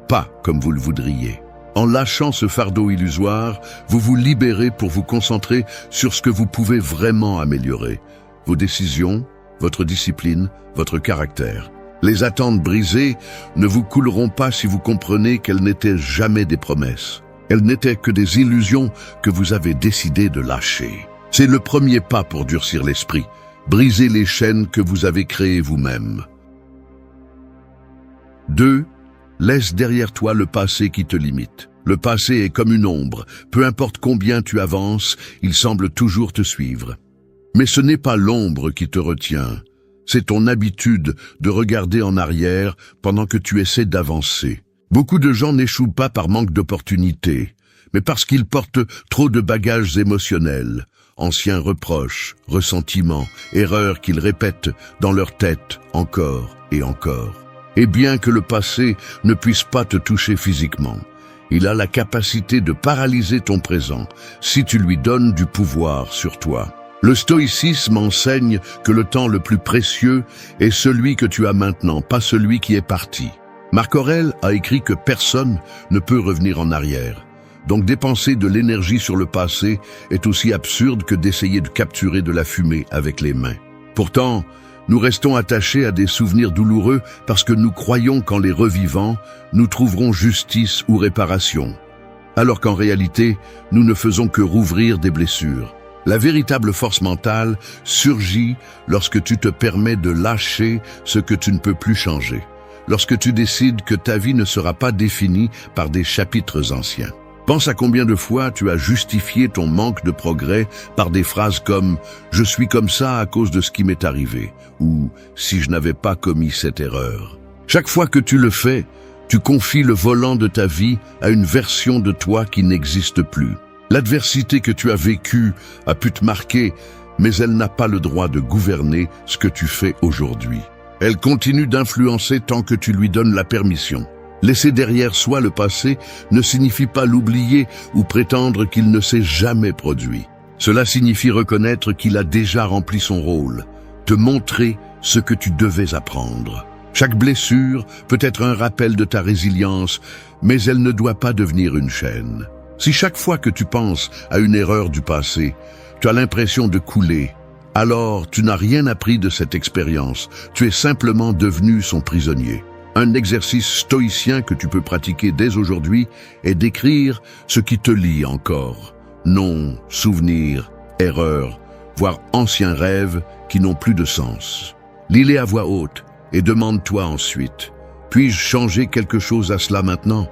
pas comme vous le voudriez. En lâchant ce fardeau illusoire, vous vous libérez pour vous concentrer sur ce que vous pouvez vraiment améliorer. Vos décisions, votre discipline, votre caractère. Les attentes brisées ne vous couleront pas si vous comprenez qu'elles n'étaient jamais des promesses. Elles n'étaient que des illusions que vous avez décidé de lâcher. C'est le premier pas pour durcir l'esprit, briser les chaînes que vous avez créées vous-même. 2. Laisse derrière toi le passé qui te limite. Le passé est comme une ombre. Peu importe combien tu avances, il semble toujours te suivre. Mais ce n'est pas l'ombre qui te retient. C'est ton habitude de regarder en arrière pendant que tu essaies d'avancer. Beaucoup de gens n'échouent pas par manque d'opportunités, mais parce qu'ils portent trop de bagages émotionnels. Anciens reproches, ressentiments, erreurs qu'ils répètent dans leur tête encore et encore. Et bien que le passé ne puisse pas te toucher physiquement, il a la capacité de paralyser ton présent si tu lui donnes du pouvoir sur toi. Le stoïcisme enseigne que le temps le plus précieux est celui que tu as maintenant, pas celui qui est parti. Marc Aurèle a écrit que personne ne peut revenir en arrière. Donc dépenser de l'énergie sur le passé est aussi absurde que d'essayer de capturer de la fumée avec les mains. Pourtant, nous restons attachés à des souvenirs douloureux parce que nous croyons qu'en les revivant, nous trouverons justice ou réparation. Alors qu'en réalité, nous ne faisons que rouvrir des blessures. La véritable force mentale surgit lorsque tu te permets de lâcher ce que tu ne peux plus changer, lorsque tu décides que ta vie ne sera pas définie par des chapitres anciens. Pense à combien de fois tu as justifié ton manque de progrès par des phrases comme « je suis comme ça à cause de ce qui m'est arrivé » ou « si je n'avais pas commis cette erreur ». Chaque fois que tu le fais, tu confies le volant de ta vie à une version de toi qui n'existe plus. L'adversité que tu as vécue a pu te marquer, mais elle n'a pas le droit de gouverner ce que tu fais aujourd'hui. Elle continue d'influencer tant que tu lui donnes la permission. Laisser derrière soi le passé ne signifie pas l'oublier ou prétendre qu'il ne s'est jamais produit. Cela signifie reconnaître qu'il a déjà rempli son rôle, te montrer ce que tu devais apprendre. Chaque blessure peut être un rappel de ta résilience, mais elle ne doit pas devenir une chaîne. Si chaque fois que tu penses à une erreur du passé, tu as l'impression de couler, alors tu n'as rien appris de cette expérience, tu es simplement devenu son prisonnier. Un exercice stoïcien que tu peux pratiquer dès aujourd'hui est d'écrire ce qui te lie encore. Noms, souvenirs, erreurs, voire anciens rêves qui n'ont plus de sens. Lis-les à voix haute et demande-toi ensuite, puis-je changer quelque chose à cela maintenant?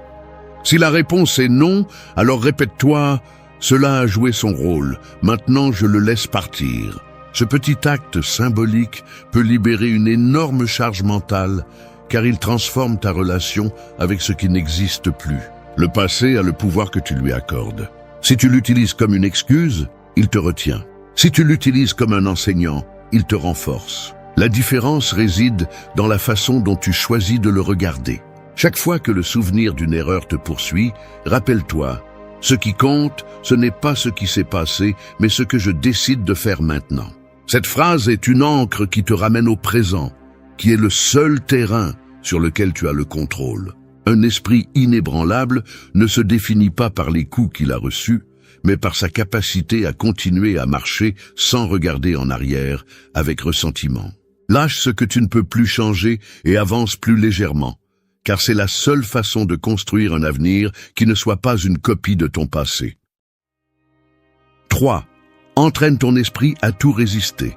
Si la réponse est non, alors répète-toi, cela a joué son rôle, maintenant je le laisse partir. Ce petit acte symbolique peut libérer une énorme charge mentale, car il transforme ta relation avec ce qui n'existe plus. Le passé a le pouvoir que tu lui accordes. Si tu l'utilises comme une excuse, il te retient. Si tu l'utilises comme un enseignant, il te renforce. La différence réside dans la façon dont tu choisis de le regarder. Chaque fois que le souvenir d'une erreur te poursuit, rappelle-toi, ce qui compte, ce n'est pas ce qui s'est passé, mais ce que je décide de faire maintenant. Cette phrase est une ancre qui te ramène au présent, qui est le seul terrain sur lequel tu as le contrôle. Un esprit inébranlable ne se définit pas par les coups qu'il a reçus, mais par sa capacité à continuer à marcher sans regarder en arrière, avec ressentiment. Lâche ce que tu ne peux plus changer et avance plus légèrement, car c'est la seule façon de construire un avenir qui ne soit pas une copie de ton passé. 3. Entraîne ton esprit à tout résister.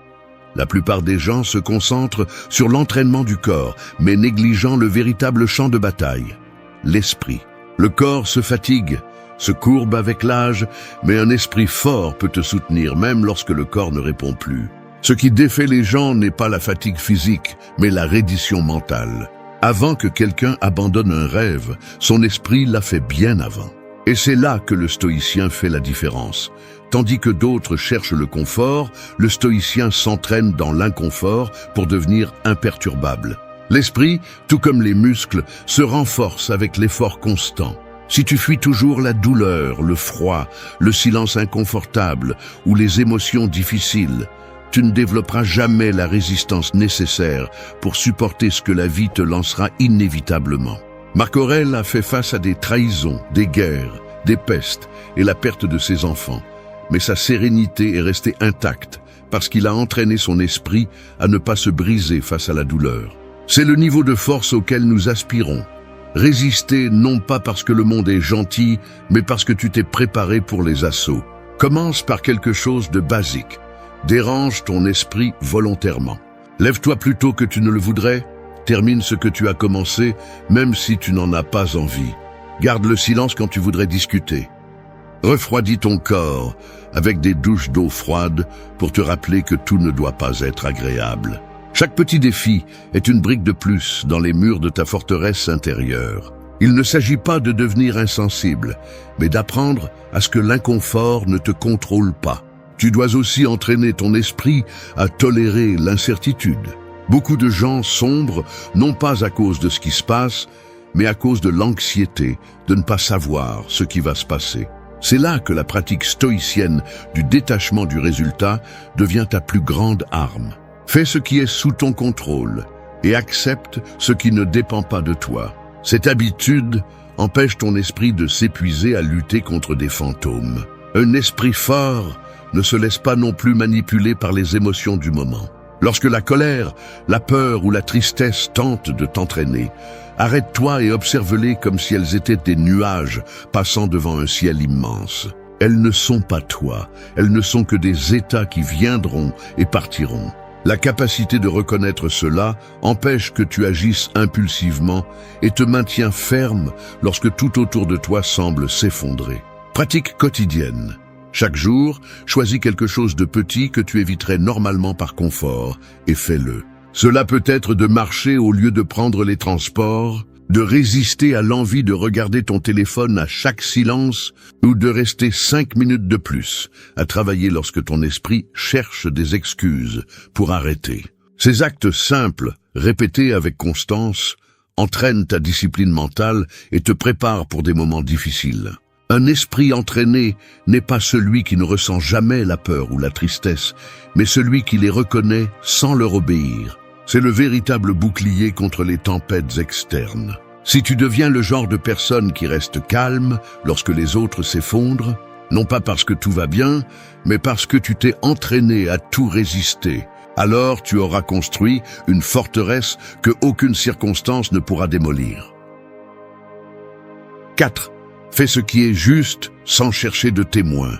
La plupart des gens se concentrent sur l'entraînement du corps, mais négligeant le véritable champ de bataille, l'esprit. Le corps se fatigue, se courbe avec l'âge, mais un esprit fort peut te soutenir même lorsque le corps ne répond plus. Ce qui défait les gens n'est pas la fatigue physique, mais la reddition mentale. Avant que quelqu'un abandonne un rêve, son esprit l'a fait bien avant. Et c'est là que le stoïcien fait la différence. Tandis que d'autres cherchent le confort, le stoïcien s'entraîne dans l'inconfort pour devenir imperturbable. L'esprit, tout comme les muscles, se renforce avec l'effort constant. Si tu fuis toujours la douleur, le froid, le silence inconfortable ou les émotions difficiles, tu ne développeras jamais la résistance nécessaire pour supporter ce que la vie te lancera inévitablement. Marc Aurèle a fait face à des trahisons, des guerres, des pestes et la perte de ses enfants. Mais sa sérénité est restée intacte parce qu'il a entraîné son esprit à ne pas se briser face à la douleur. C'est le niveau de force auquel nous aspirons. Résister non pas parce que le monde est gentil, mais parce que tu t'es préparé pour les assauts. Commence par quelque chose de basique. Dérange ton esprit volontairement. Lève-toi plus tôt que tu ne le voudrais. Termine ce que tu as commencé, même si tu n'en as pas envie. Garde le silence quand tu voudrais discuter. Refroidis ton corps avec des douches d'eau froide pour te rappeler que tout ne doit pas être agréable. Chaque petit défi est une brique de plus dans les murs de ta forteresse intérieure. Il ne s'agit pas de devenir insensible, mais d'apprendre à ce que l'inconfort ne te contrôle pas. Tu dois aussi entraîner ton esprit à tolérer l'incertitude. Beaucoup de gens sombrent, non pas à cause de ce qui se passe, mais à cause de l'anxiété de ne pas savoir ce qui va se passer. C'est là que la pratique stoïcienne du détachement du résultat devient ta plus grande arme. Fais ce qui est sous ton contrôle et accepte ce qui ne dépend pas de toi. Cette habitude empêche ton esprit de s'épuiser à lutter contre des fantômes. Un esprit fort ne se laisse pas non plus manipuler par les émotions du moment. Lorsque la colère, la peur ou la tristesse tentent de t'entraîner, arrête-toi et observe-les comme si elles étaient des nuages passant devant un ciel immense. Elles ne sont pas toi, elles ne sont que des états qui viendront et partiront. La capacité de reconnaître cela empêche que tu agisses impulsivement et te maintient ferme lorsque tout autour de toi semble s'effondrer. Pratique quotidienne. Chaque jour, choisis quelque chose de petit que tu éviterais normalement par confort et fais-le. Cela peut être de marcher au lieu de prendre les transports, de résister à l'envie de regarder ton téléphone à chaque silence ou de rester 5 minutes de plus à travailler lorsque ton esprit cherche des excuses pour arrêter. Ces actes simples, répétés avec constance, entraînent ta discipline mentale et te préparent pour des moments difficiles. Un esprit entraîné n'est pas celui qui ne ressent jamais la peur ou la tristesse, mais celui qui les reconnaît sans leur obéir. C'est le véritable bouclier contre les tempêtes externes. Si tu deviens le genre de personne qui reste calme lorsque les autres s'effondrent, non pas parce que tout va bien, mais parce que tu t'es entraîné à tout résister, alors tu auras construit une forteresse que aucune circonstance ne pourra démolir. 4. Fais ce qui est juste sans chercher de témoins.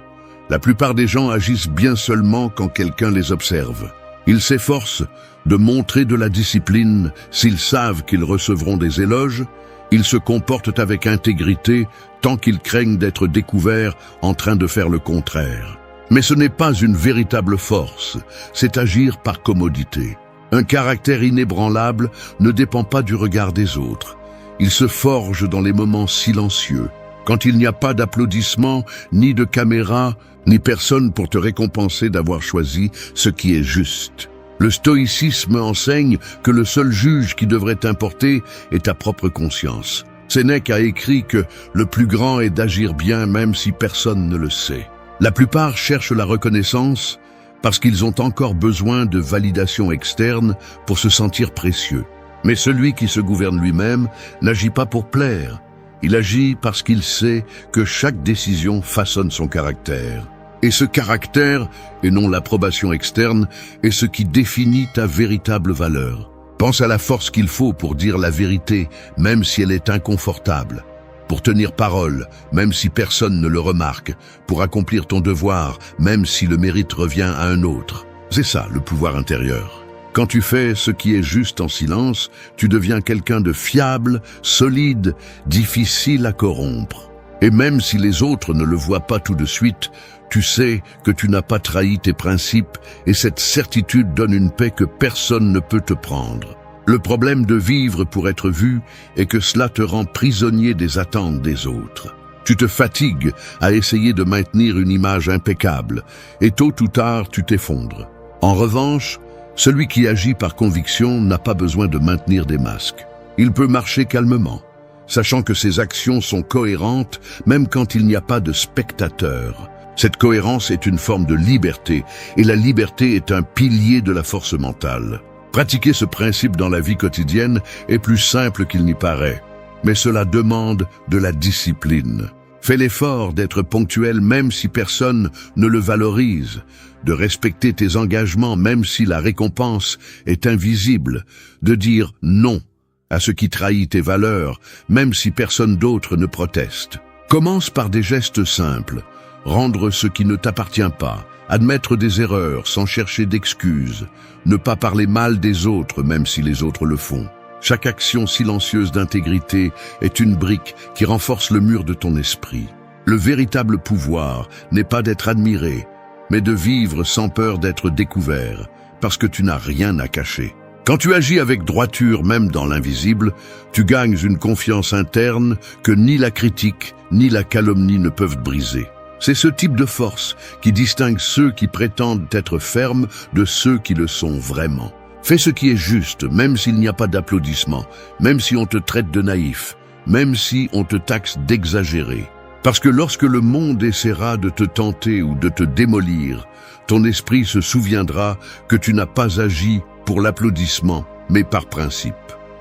La plupart des gens agissent bien seulement quand quelqu'un les observe. Ils s'efforcent de montrer de la discipline s'ils savent qu'ils recevront des éloges. Ils se comportent avec intégrité tant qu'ils craignent d'être découverts en train de faire le contraire. Mais ce n'est pas une véritable force, c'est agir par commodité. Un caractère inébranlable ne dépend pas du regard des autres. Il se forge dans les moments silencieux, quand il n'y a pas d'applaudissements, ni de caméra, ni personne pour te récompenser d'avoir choisi ce qui est juste. Le stoïcisme enseigne que le seul juge qui devrait t'importer est ta propre conscience. Sénèque a écrit que le plus grand est d'agir bien même si personne ne le sait. La plupart cherchent la reconnaissance parce qu'ils ont encore besoin de validation externe pour se sentir précieux. Mais celui qui se gouverne lui-même n'agit pas pour plaire. Il agit parce qu'il sait que chaque décision façonne son caractère. Et ce caractère, et non l'approbation externe, est ce qui définit ta véritable valeur. Pense à la force qu'il faut pour dire la vérité, même si elle est inconfortable. Pour tenir parole, même si personne ne le remarque. Pour accomplir ton devoir, même si le mérite revient à un autre. C'est ça, le pouvoir intérieur. Quand tu fais ce qui est juste en silence, tu deviens quelqu'un de fiable, solide, difficile à corrompre. Et même si les autres ne le voient pas tout de suite, tu sais que tu n'as pas trahi tes principes et cette certitude donne une paix que personne ne peut te prendre. Le problème de vivre pour être vu est que cela te rend prisonnier des attentes des autres. Tu te fatigues à essayer de maintenir une image impeccable et tôt ou tard tu t'effondres. En revanche, celui qui agit par conviction n'a pas besoin de maintenir des masques. Il peut marcher calmement, sachant que ses actions sont cohérentes même quand il n'y a pas de spectateurs. Cette cohérence est une forme de liberté, et la liberté est un pilier de la force mentale. Pratiquer ce principe dans la vie quotidienne est plus simple qu'il n'y paraît, mais cela demande de la discipline. Fais l'effort d'être ponctuel même si personne ne le valorise, de respecter tes engagements même si la récompense est invisible, de dire non à ce qui trahit tes valeurs, même si personne d'autre ne proteste. Commence par des gestes simples. Rendre ce qui ne t'appartient pas, admettre des erreurs sans chercher d'excuses, ne pas parler mal des autres même si les autres le font. Chaque action silencieuse d'intégrité est une brique qui renforce le mur de ton esprit. Le véritable pouvoir n'est pas d'être admiré, mais de vivre sans peur d'être découvert, parce que tu n'as rien à cacher. Quand tu agis avec droiture même dans l'invisible, tu gagnes une confiance interne que ni la critique ni la calomnie ne peuvent briser. C'est ce type de force qui distingue ceux qui prétendent être fermes de ceux qui le sont vraiment. Fais ce qui est juste, même s'il n'y a pas d'applaudissements, même si on te traite de naïf, même si on te taxe d'exagéré. Parce que lorsque le monde essaiera de te tenter ou de te démolir, ton esprit se souviendra que tu n'as pas agi pour l'applaudissement, mais par principe.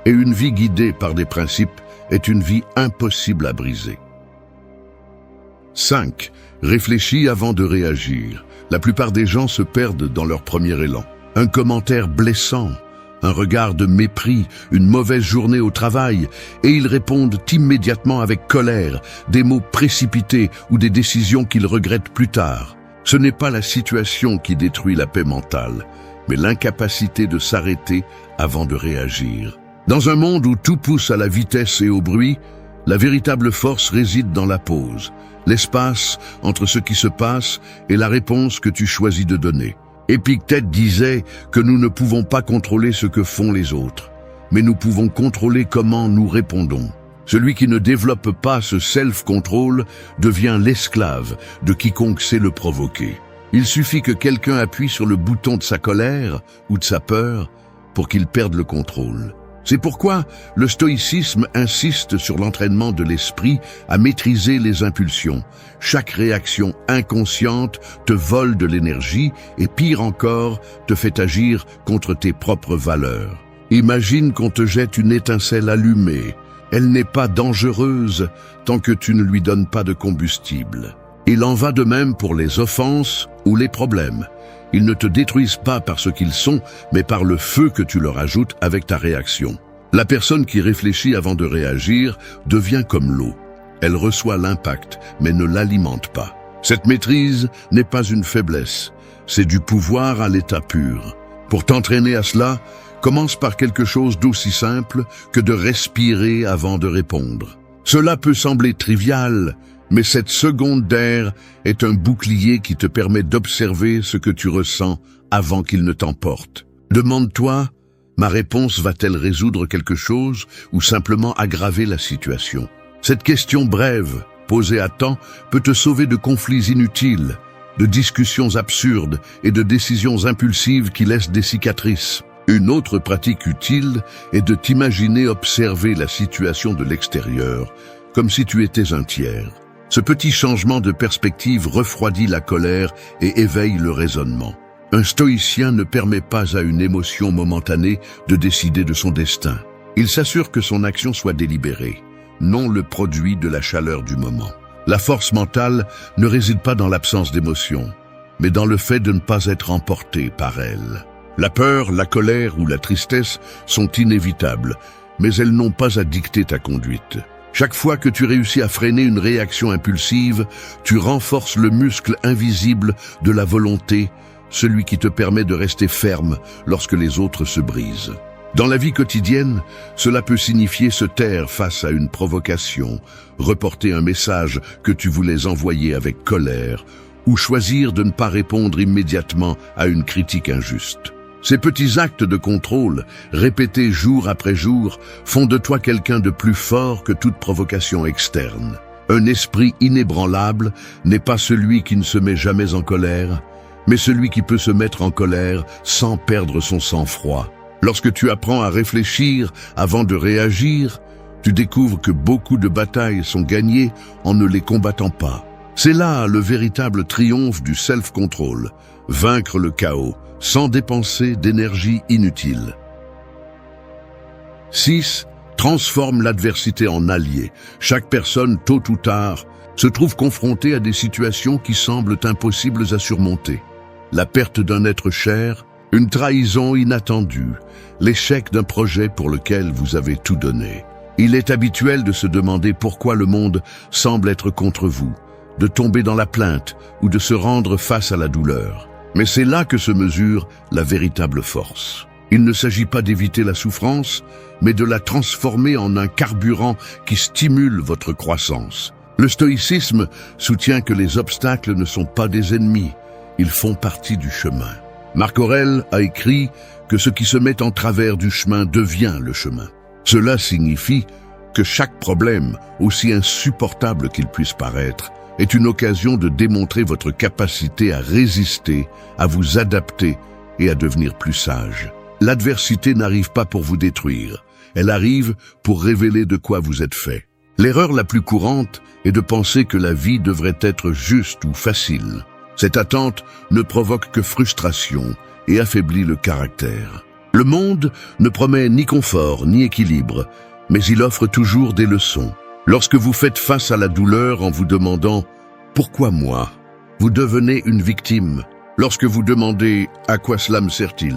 Et une vie guidée par des principes est une vie impossible à briser. 5. Réfléchis avant de réagir. La plupart des gens se perdent dans leur premier élan. Un commentaire blessant, un regard de mépris, une mauvaise journée au travail, et ils répondent immédiatement avec colère, des mots précipités ou des décisions qu'ils regrettent plus tard. Ce n'est pas la situation qui détruit la paix mentale, mais l'incapacité de s'arrêter avant de réagir. Dans un monde où tout pousse à la vitesse et au bruit, la véritable force réside dans la pause, l'espace entre ce qui se passe et la réponse que tu choisis de donner. Épictète disait que nous ne pouvons pas contrôler ce que font les autres, mais nous pouvons contrôler comment nous répondons. Celui qui ne développe pas ce self-control devient l'esclave de quiconque sait le provoquer. Il suffit que quelqu'un appuie sur le bouton de sa colère ou de sa peur pour qu'il perde le contrôle. C'est pourquoi le stoïcisme insiste sur l'entraînement de l'esprit à maîtriser les impulsions. Chaque réaction inconsciente te vole de l'énergie et pire encore, te fait agir contre tes propres valeurs. Imagine qu'on te jette une étincelle allumée. Elle n'est pas dangereuse tant que tu ne lui donnes pas de combustible. Il en va de même pour les offenses ou les problèmes. Ils ne te détruisent pas par ce qu'ils sont, mais par le feu que tu leur ajoutes avec ta réaction. La personne qui réfléchit avant de réagir devient comme l'eau. Elle reçoit l'impact, mais ne l'alimente pas. Cette maîtrise n'est pas une faiblesse, c'est du pouvoir à l'état pur. Pour t'entraîner à cela, commence par quelque chose d'aussi simple que de respirer avant de répondre. Cela peut sembler trivial, mais cette seconde d'air est un bouclier qui te permet d'observer ce que tu ressens avant qu'il ne t'emporte. Demande-toi, ma réponse va-t-elle résoudre quelque chose ou simplement aggraver la situation? Cette question brève, posée à temps, peut te sauver de conflits inutiles, de discussions absurdes et de décisions impulsives qui laissent des cicatrices. Une autre pratique utile est de t'imaginer observer la situation de l'extérieur, comme si tu étais un tiers. Ce petit changement de perspective refroidit la colère et éveille le raisonnement. Un stoïcien ne permet pas à une émotion momentanée de décider de son destin. Il s'assure que son action soit délibérée, non le produit de la chaleur du moment. La force mentale ne réside pas dans l'absence d'émotion, mais dans le fait de ne pas être emporté par elle. La peur, la colère ou la tristesse sont inévitables, mais elles n'ont pas à dicter ta conduite. Chaque fois que tu réussis à freiner une réaction impulsive, tu renforces le muscle invisible de la volonté, celui qui te permet de rester ferme lorsque les autres se brisent. Dans la vie quotidienne, cela peut signifier se taire face à une provocation, reporter un message que tu voulais envoyer avec colère, ou choisir de ne pas répondre immédiatement à une critique injuste. Ces petits actes de contrôle, répétés jour après jour, font de toi quelqu'un de plus fort que toute provocation externe. Un esprit inébranlable n'est pas celui qui ne se met jamais en colère, mais celui qui peut se mettre en colère sans perdre son sang-froid. Lorsque tu apprends à réfléchir avant de réagir, tu découvres que beaucoup de batailles sont gagnées en ne les combattant pas. C'est là le véritable triomphe du self-control, vaincre le chaos, sans dépenser d'énergie inutile. 6. Transforme l'adversité en allié. Chaque personne, tôt ou tard, se trouve confrontée à des situations qui semblent impossibles à surmonter. La perte d'un être cher, une trahison inattendue, l'échec d'un projet pour lequel vous avez tout donné. Il est habituel de se demander pourquoi le monde semble être contre vous, de tomber dans la plainte ou de se rendre face à la douleur. Mais c'est là que se mesure la véritable force. Il ne s'agit pas d'éviter la souffrance, mais de la transformer en un carburant qui stimule votre croissance. Le stoïcisme soutient que les obstacles ne sont pas des ennemis, ils font partie du chemin. Marc Aurèle a écrit que ce qui se met en travers du chemin devient le chemin. Cela signifie que chaque problème, aussi insupportable qu'il puisse paraître, est une occasion de démontrer votre capacité à résister, à vous adapter et à devenir plus sage. L'adversité n'arrive pas pour vous détruire, elle arrive pour révéler de quoi vous êtes fait. L'erreur la plus courante est de penser que la vie devrait être juste ou facile. Cette attente ne provoque que frustration et affaiblit le caractère. Le monde ne promet ni confort ni équilibre, mais il offre toujours des leçons. Lorsque vous faites face à la douleur en vous demandant « Pourquoi moi ?», vous devenez une victime. Lorsque vous demandez « À quoi cela me sert-il ?»,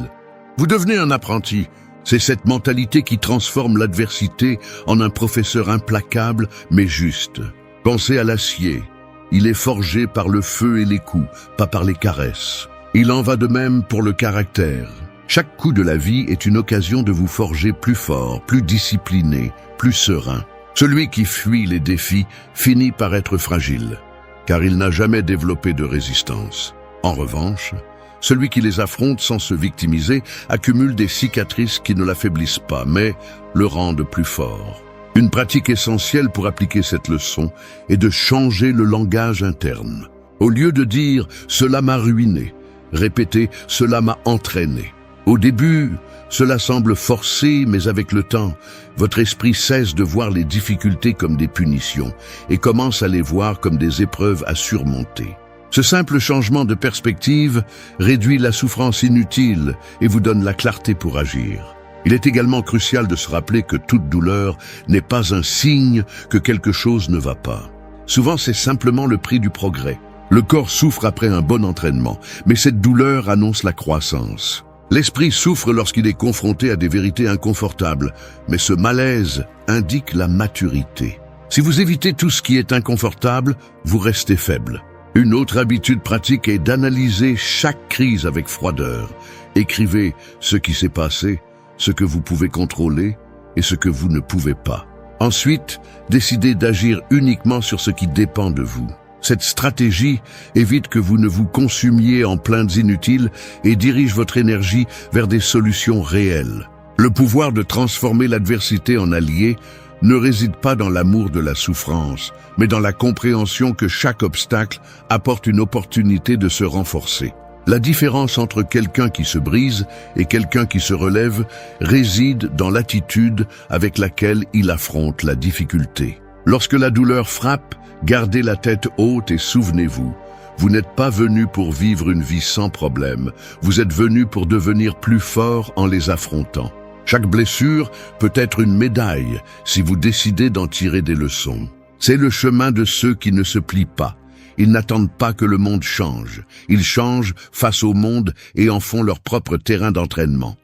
vous devenez un apprenti. C'est cette mentalité qui transforme l'adversité en un professeur implacable mais juste. Pensez à l'acier. Il est forgé par le feu et les coups, pas par les caresses. Il en va de même pour le caractère. Chaque coup de la vie est une occasion de vous forger plus fort, plus discipliné, plus serein. Celui qui fuit les défis finit par être fragile, car il n'a jamais développé de résistance. En revanche, celui qui les affronte sans se victimiser accumule des cicatrices qui ne l'affaiblissent pas, mais le rendent plus fort. Une pratique essentielle pour appliquer cette leçon est de changer le langage interne. Au lieu de dire « cela m'a ruiné », répétez « cela m'a entraîné ». Au début, cela semble forcé, mais avec le temps, votre esprit cesse de voir les difficultés comme des punitions et commence à les voir comme des épreuves à surmonter. Ce simple changement de perspective réduit la souffrance inutile et vous donne la clarté pour agir. Il est également crucial de se rappeler que toute douleur n'est pas un signe que quelque chose ne va pas. Souvent, c'est simplement le prix du progrès. Le corps souffre après un bon entraînement, mais cette douleur annonce la croissance. L'esprit souffre lorsqu'il est confronté à des vérités inconfortables, mais ce malaise indique la maturité. Si vous évitez tout ce qui est inconfortable, vous restez faible. Une autre habitude pratique est d'analyser chaque crise avec froideur. Écrivez ce qui s'est passé, ce que vous pouvez contrôler et ce que vous ne pouvez pas. Ensuite, décidez d'agir uniquement sur ce qui dépend de vous. Cette stratégie évite que vous ne vous consumiez en plaintes inutiles et dirige votre énergie vers des solutions réelles. Le pouvoir de transformer l'adversité en allié ne réside pas dans l'amour de la souffrance, mais dans la compréhension que chaque obstacle apporte une opportunité de se renforcer. La différence entre quelqu'un qui se brise et quelqu'un qui se relève réside dans l'attitude avec laquelle il affronte la difficulté. Lorsque la douleur frappe, gardez la tête haute et souvenez-vous, vous n'êtes pas venu pour vivre une vie sans problème, vous êtes venu pour devenir plus fort en les affrontant. Chaque blessure peut être une médaille si vous décidez d'en tirer des leçons. C'est le chemin de ceux qui ne se plient pas. Ils n'attendent pas que le monde change. Ils changent face au monde et en font leur propre terrain d'entraînement.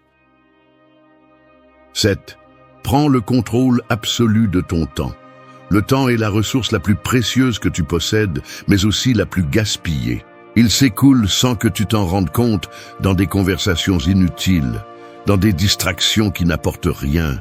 7. Prends le contrôle absolu de ton temps. Le temps est la ressource la plus précieuse que tu possèdes, mais aussi la plus gaspillée. Il s'écoule sans que tu t'en rendes compte dans des conversations inutiles, dans des distractions qui n'apportent rien,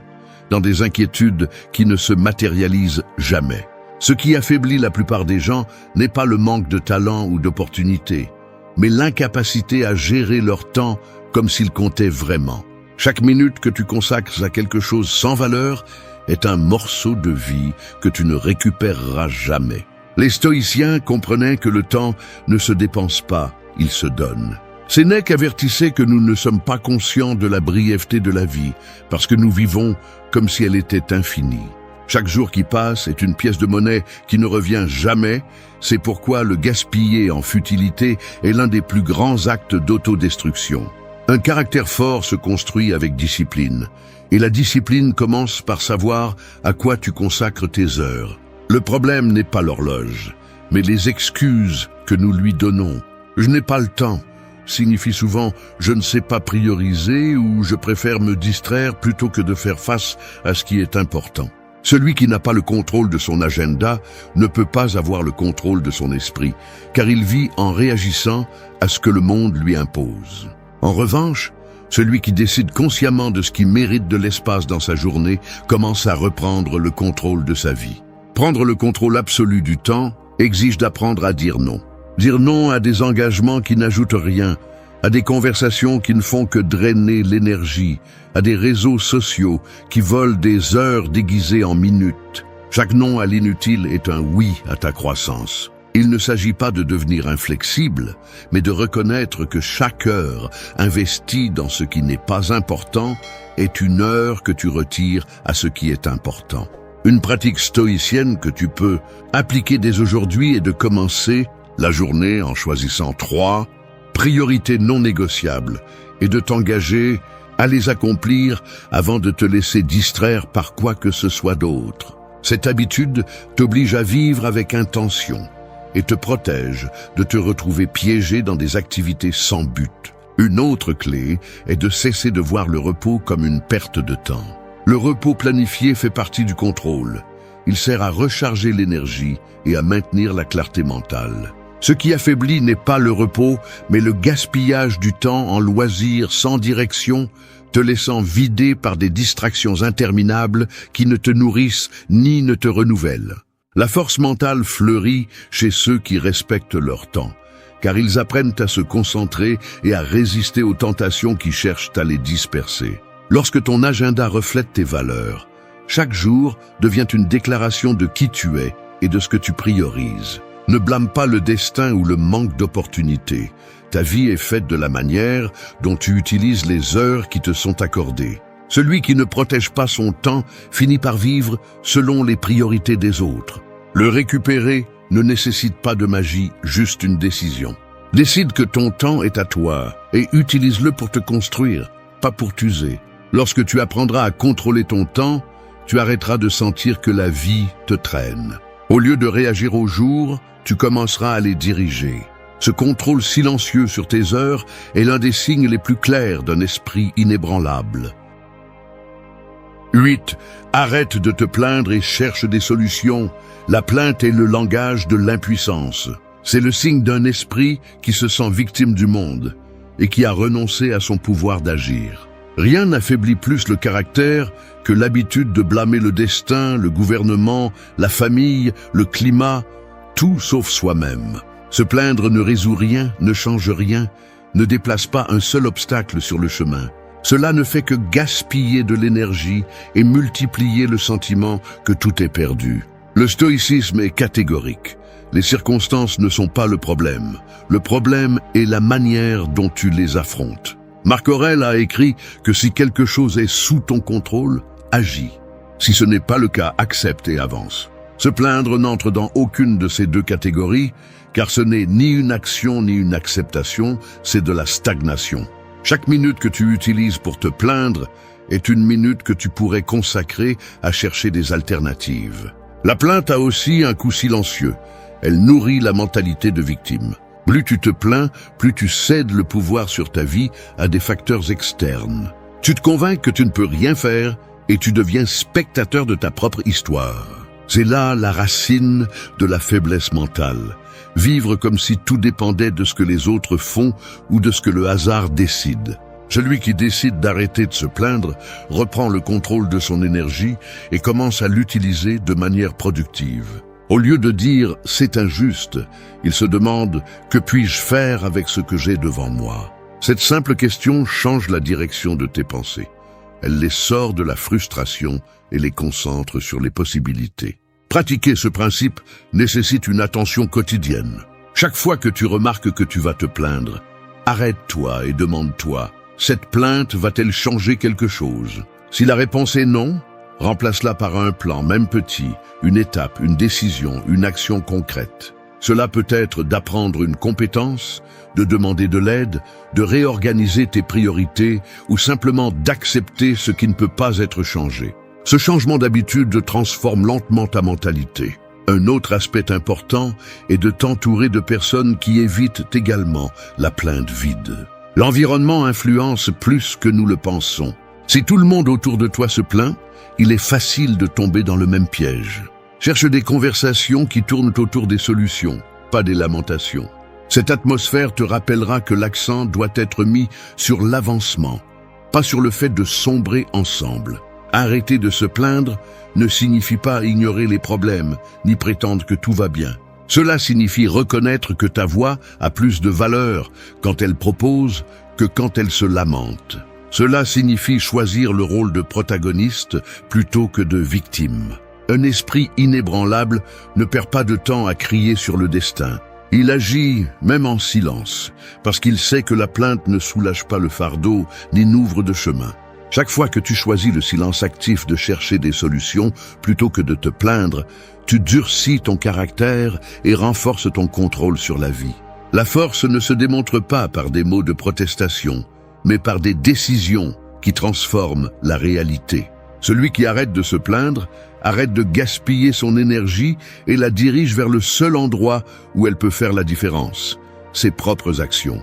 dans des inquiétudes qui ne se matérialisent jamais. Ce qui affaiblit la plupart des gens n'est pas le manque de talent ou d'opportunités, mais l'incapacité à gérer leur temps comme s'il comptait vraiment. Chaque minute que tu consacres à quelque chose sans valeur est un morceau de vie que tu ne récupéreras jamais. Les stoïciens comprenaient que le temps ne se dépense pas, il se donne. Sénèque avertissait que nous ne sommes pas conscients de la brièveté de la vie, parce que nous vivons comme si elle était infinie. Chaque jour qui passe est une pièce de monnaie qui ne revient jamais, c'est pourquoi le gaspiller en futilité est l'un des plus grands actes d'autodestruction. Un caractère fort se construit avec discipline, et la discipline commence par savoir à quoi tu consacres tes heures. Le problème n'est pas l'horloge, mais les excuses que nous lui donnons. Je n'ai pas le temps signifie souvent « je ne sais pas prioriser » ou « je préfère me distraire plutôt que de faire face à ce qui est important ». Celui qui n'a pas le contrôle de son agenda ne peut pas avoir le contrôle de son esprit, car il vit en réagissant à ce que le monde lui impose. En revanche, celui qui décide consciemment de ce qui mérite de l'espace dans sa journée commence à reprendre le contrôle de sa vie. Prendre le contrôle absolu du temps exige d'apprendre à dire non. Dire non à des engagements qui n'ajoutent rien, à des conversations qui ne font que drainer l'énergie, à des réseaux sociaux qui volent des heures déguisées en minutes. Chaque non à l'inutile est un oui à ta croissance. Il ne s'agit pas de devenir inflexible, mais de reconnaître que chaque heure investie dans ce qui n'est pas important est une heure que tu retires à ce qui est important. Une pratique stoïcienne que tu peux appliquer dès aujourd'hui est de commencer la journée en choisissant 3 priorités non négociables et de t'engager à les accomplir avant de te laisser distraire par quoi que ce soit d'autre. Cette habitude t'oblige à vivre avec intention et te protège de te retrouver piégé dans des activités sans but. Une autre clé est de cesser de voir le repos comme une perte de temps. Le repos planifié fait partie du contrôle. Il sert à recharger l'énergie et à maintenir la clarté mentale. Ce qui affaiblit n'est pas le repos, mais le gaspillage du temps en loisirs sans direction, te laissant vidé par des distractions interminables qui ne te nourrissent ni ne te renouvellent. La force mentale fleurit chez ceux qui respectent leur temps, car ils apprennent à se concentrer et à résister aux tentations qui cherchent à les disperser. Lorsque ton agenda reflète tes valeurs, chaque jour devient une déclaration de qui tu es et de ce que tu priorises. Ne blâme pas le destin ou le manque d'opportunités. Ta vie est faite de la manière dont tu utilises les heures qui te sont accordées. Celui qui ne protège pas son temps finit par vivre selon les priorités des autres. Le récupérer ne nécessite pas de magie, juste une décision. Décide que ton temps est à toi et utilise-le pour te construire, pas pour t'user. Lorsque tu apprendras à contrôler ton temps, tu arrêteras de sentir que la vie te traîne. Au lieu de réagir au jour, tu commenceras à les diriger. Ce contrôle silencieux sur tes heures est l'un des signes les plus clairs d'un esprit inébranlable. 8. Arrête de te plaindre et cherche des solutions. La plainte est le langage de l'impuissance. C'est le signe d'un esprit qui se sent victime du monde et qui a renoncé à son pouvoir d'agir. Rien n'affaiblit plus le caractère que l'habitude de blâmer le destin, le gouvernement, la famille, le climat, tout sauf soi-même. Se plaindre ne résout rien, ne change rien, ne déplace pas un seul obstacle sur le chemin. Cela ne fait que gaspiller de l'énergie et multiplier le sentiment que tout est perdu. Le stoïcisme est catégorique. Les circonstances ne sont pas le problème. Le problème est la manière dont tu les affrontes. Marc Aurèle a écrit que si quelque chose est sous ton contrôle, agis. Si ce n'est pas le cas, accepte et avance. Se plaindre n'entre dans aucune de ces deux catégories, car ce n'est ni une action ni une acceptation, c'est de la stagnation. Chaque minute que tu utilises pour te plaindre est une minute que tu pourrais consacrer à chercher des alternatives. La plainte a aussi un coût silencieux. Elle nourrit la mentalité de victime. Plus tu te plains, plus tu cèdes le pouvoir sur ta vie à des facteurs externes. Tu te convaincs que tu ne peux rien faire et tu deviens spectateur de ta propre histoire. C'est là la racine de la faiblesse mentale. Vivre comme si tout dépendait de ce que les autres font ou de ce que le hasard décide. Celui qui décide d'arrêter de se plaindre reprend le contrôle de son énergie et commence à l'utiliser de manière productive. Au lieu de dire « c'est injuste », il se demande « que puis-je faire avec ce que j'ai devant moi ?» Cette simple question change la direction de tes pensées. Elle les sort de la frustration et les concentre sur les possibilités. Pratiquer ce principe nécessite une attention quotidienne. Chaque fois que tu remarques que tu vas te plaindre, arrête-toi et demande-toi « cette plainte va-t-elle changer quelque chose ?» Si la réponse est non, remplace-la par un plan, même petit, une étape, une décision, une action concrète. Cela peut être d'apprendre une compétence, de demander de l'aide, de réorganiser tes priorités ou simplement d'accepter ce qui ne peut pas être changé. Ce changement d'habitude transforme lentement ta mentalité. Un autre aspect important est de t'entourer de personnes qui évitent également la plainte vide. L'environnement influence plus que nous le pensons. Si tout le monde autour de toi se plaint, il est facile de tomber dans le même piège. Cherche des conversations qui tournent autour des solutions, pas des lamentations. Cette atmosphère te rappellera que l'accent doit être mis sur l'avancement, pas sur le fait de sombrer ensemble. Arrêter de se plaindre ne signifie pas ignorer les problèmes, ni prétendre que tout va bien. Cela signifie reconnaître que ta voix a plus de valeur quand elle propose que quand elle se lamente. Cela signifie choisir le rôle de protagoniste plutôt que de victime. Un esprit inébranlable ne perd pas de temps à crier sur le destin. Il agit même en silence, parce qu'il sait que la plainte ne soulage pas le fardeau ni n'ouvre de chemin. Chaque fois que tu choisis le silence actif de chercher des solutions plutôt que de te plaindre, tu durcis ton caractère et renforces ton contrôle sur la vie. La force ne se démontre pas par des mots de protestation, mais par des décisions qui transforment la réalité. Celui qui arrête de se plaindre, arrête de gaspiller son énergie et la dirige vers le seul endroit où elle peut faire la différence, ses propres actions.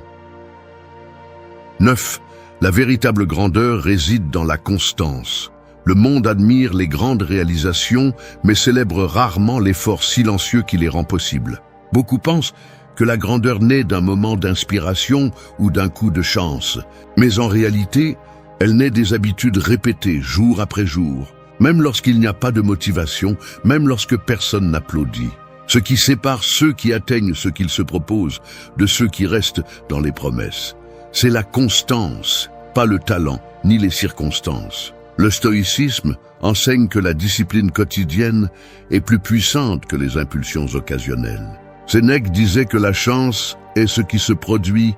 9. La véritable grandeur réside dans la constance. Le monde admire les grandes réalisations, mais célèbre rarement l'effort silencieux qui les rend possibles. Beaucoup pensent que la grandeur naît d'un moment d'inspiration ou d'un coup de chance, mais en réalité, elle naît des habitudes répétées jour après jour, même lorsqu'il n'y a pas de motivation, même lorsque personne n'applaudit. Ce qui sépare ceux qui atteignent ce qu'ils se proposent de ceux qui restent dans les promesses, c'est la constance, pas le talent ni les circonstances. Le stoïcisme enseigne que la discipline quotidienne est plus puissante que les impulsions occasionnelles. Sénèque disait que la chance est ce qui se produit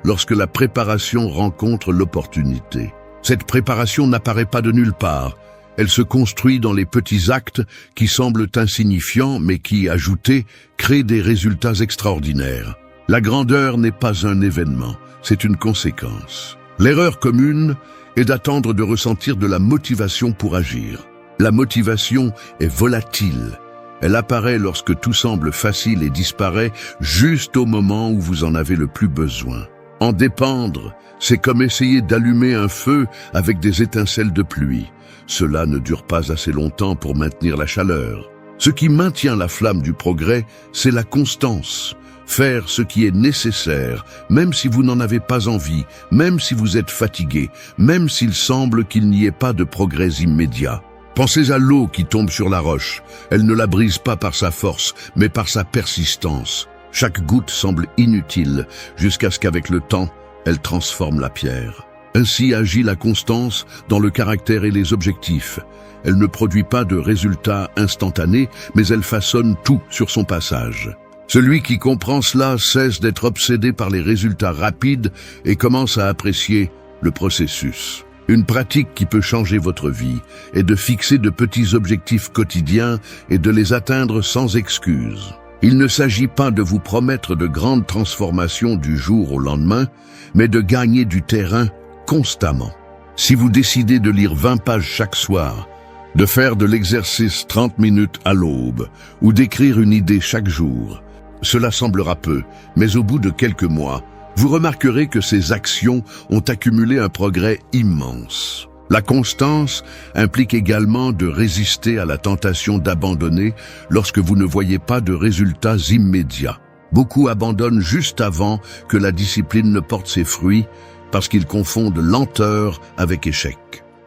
lorsque la préparation rencontre l'opportunité. Cette préparation n'apparaît pas de nulle part. Elle se construit dans les petits actes qui semblent insignifiants mais qui, ajoutés, créent des résultats extraordinaires. La grandeur n'est pas un événement, c'est une conséquence. L'erreur commune est d'attendre de ressentir de la motivation pour agir. La motivation est volatile. Elle apparaît lorsque tout semble facile et disparaît juste au moment où vous en avez le plus besoin. En dépendre, c'est comme essayer d'allumer un feu avec des étincelles de pluie. Cela ne dure pas assez longtemps pour maintenir la chaleur. Ce qui maintient la flamme du progrès, c'est la constance. Faire ce qui est nécessaire, même si vous n'en avez pas envie, même si vous êtes fatigué, même s'il semble qu'il n'y ait pas de progrès immédiat. Pensez à l'eau qui tombe sur la roche. Elle ne la brise pas par sa force, mais par sa persistance. Chaque goutte semble inutile, jusqu'à ce qu'avec le temps, elle transforme la pierre. Ainsi agit la constance dans le caractère et les objectifs. Elle ne produit pas de résultats instantanés, mais elle façonne tout sur son passage. Celui qui comprend cela cesse d'être obsédé par les résultats rapides et commence à apprécier le processus. Une pratique qui peut changer votre vie est de fixer de petits objectifs quotidiens et de les atteindre sans excuse. Il ne s'agit pas de vous promettre de grandes transformations du jour au lendemain, mais de gagner du terrain constamment. Si vous décidez de lire 20 pages chaque soir, de faire de l'exercice 30 minutes à l'aube ou d'écrire une idée chaque jour, cela semblera peu, mais au bout de quelques mois, vous remarquerez que ces actions ont accumulé un progrès immense. La constance implique également de résister à la tentation d'abandonner lorsque vous ne voyez pas de résultats immédiats. Beaucoup abandonnent juste avant que la discipline ne porte ses fruits parce qu'ils confondent lenteur avec échec.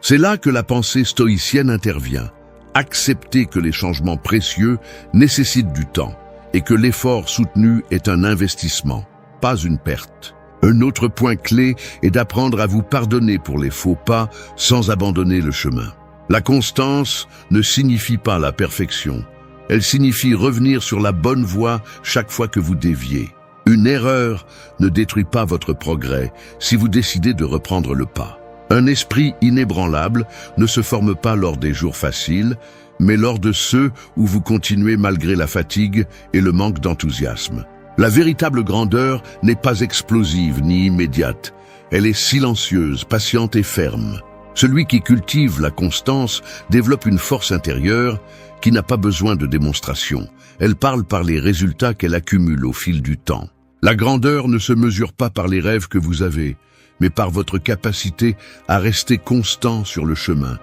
C'est là que la pensée stoïcienne intervient. Accepter que les changements précieux nécessitent du temps et que l'effort soutenu est un investissement, pas une perte. Un autre point clé est d'apprendre à vous pardonner pour les faux pas sans abandonner le chemin. La constance ne signifie pas la perfection. Elle signifie revenir sur la bonne voie chaque fois que vous déviez. Une erreur ne détruit pas votre progrès si vous décidez de reprendre le pas. Un esprit inébranlable ne se forme pas lors des jours faciles, mais lors de ceux où vous continuez malgré la fatigue et le manque d'enthousiasme. La véritable grandeur n'est pas explosive ni immédiate. Elle est silencieuse, patiente et ferme. Celui qui cultive la constance développe une force intérieure qui n'a pas besoin de démonstration. Elle parle par les résultats qu'elle accumule au fil du temps. La grandeur ne se mesure pas par les rêves que vous avez, mais par votre capacité à rester constant sur le chemin,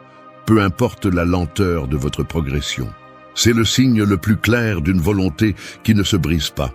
peu importe la lenteur de votre progression. C'est le signe le plus clair d'une volonté qui ne se brise pas.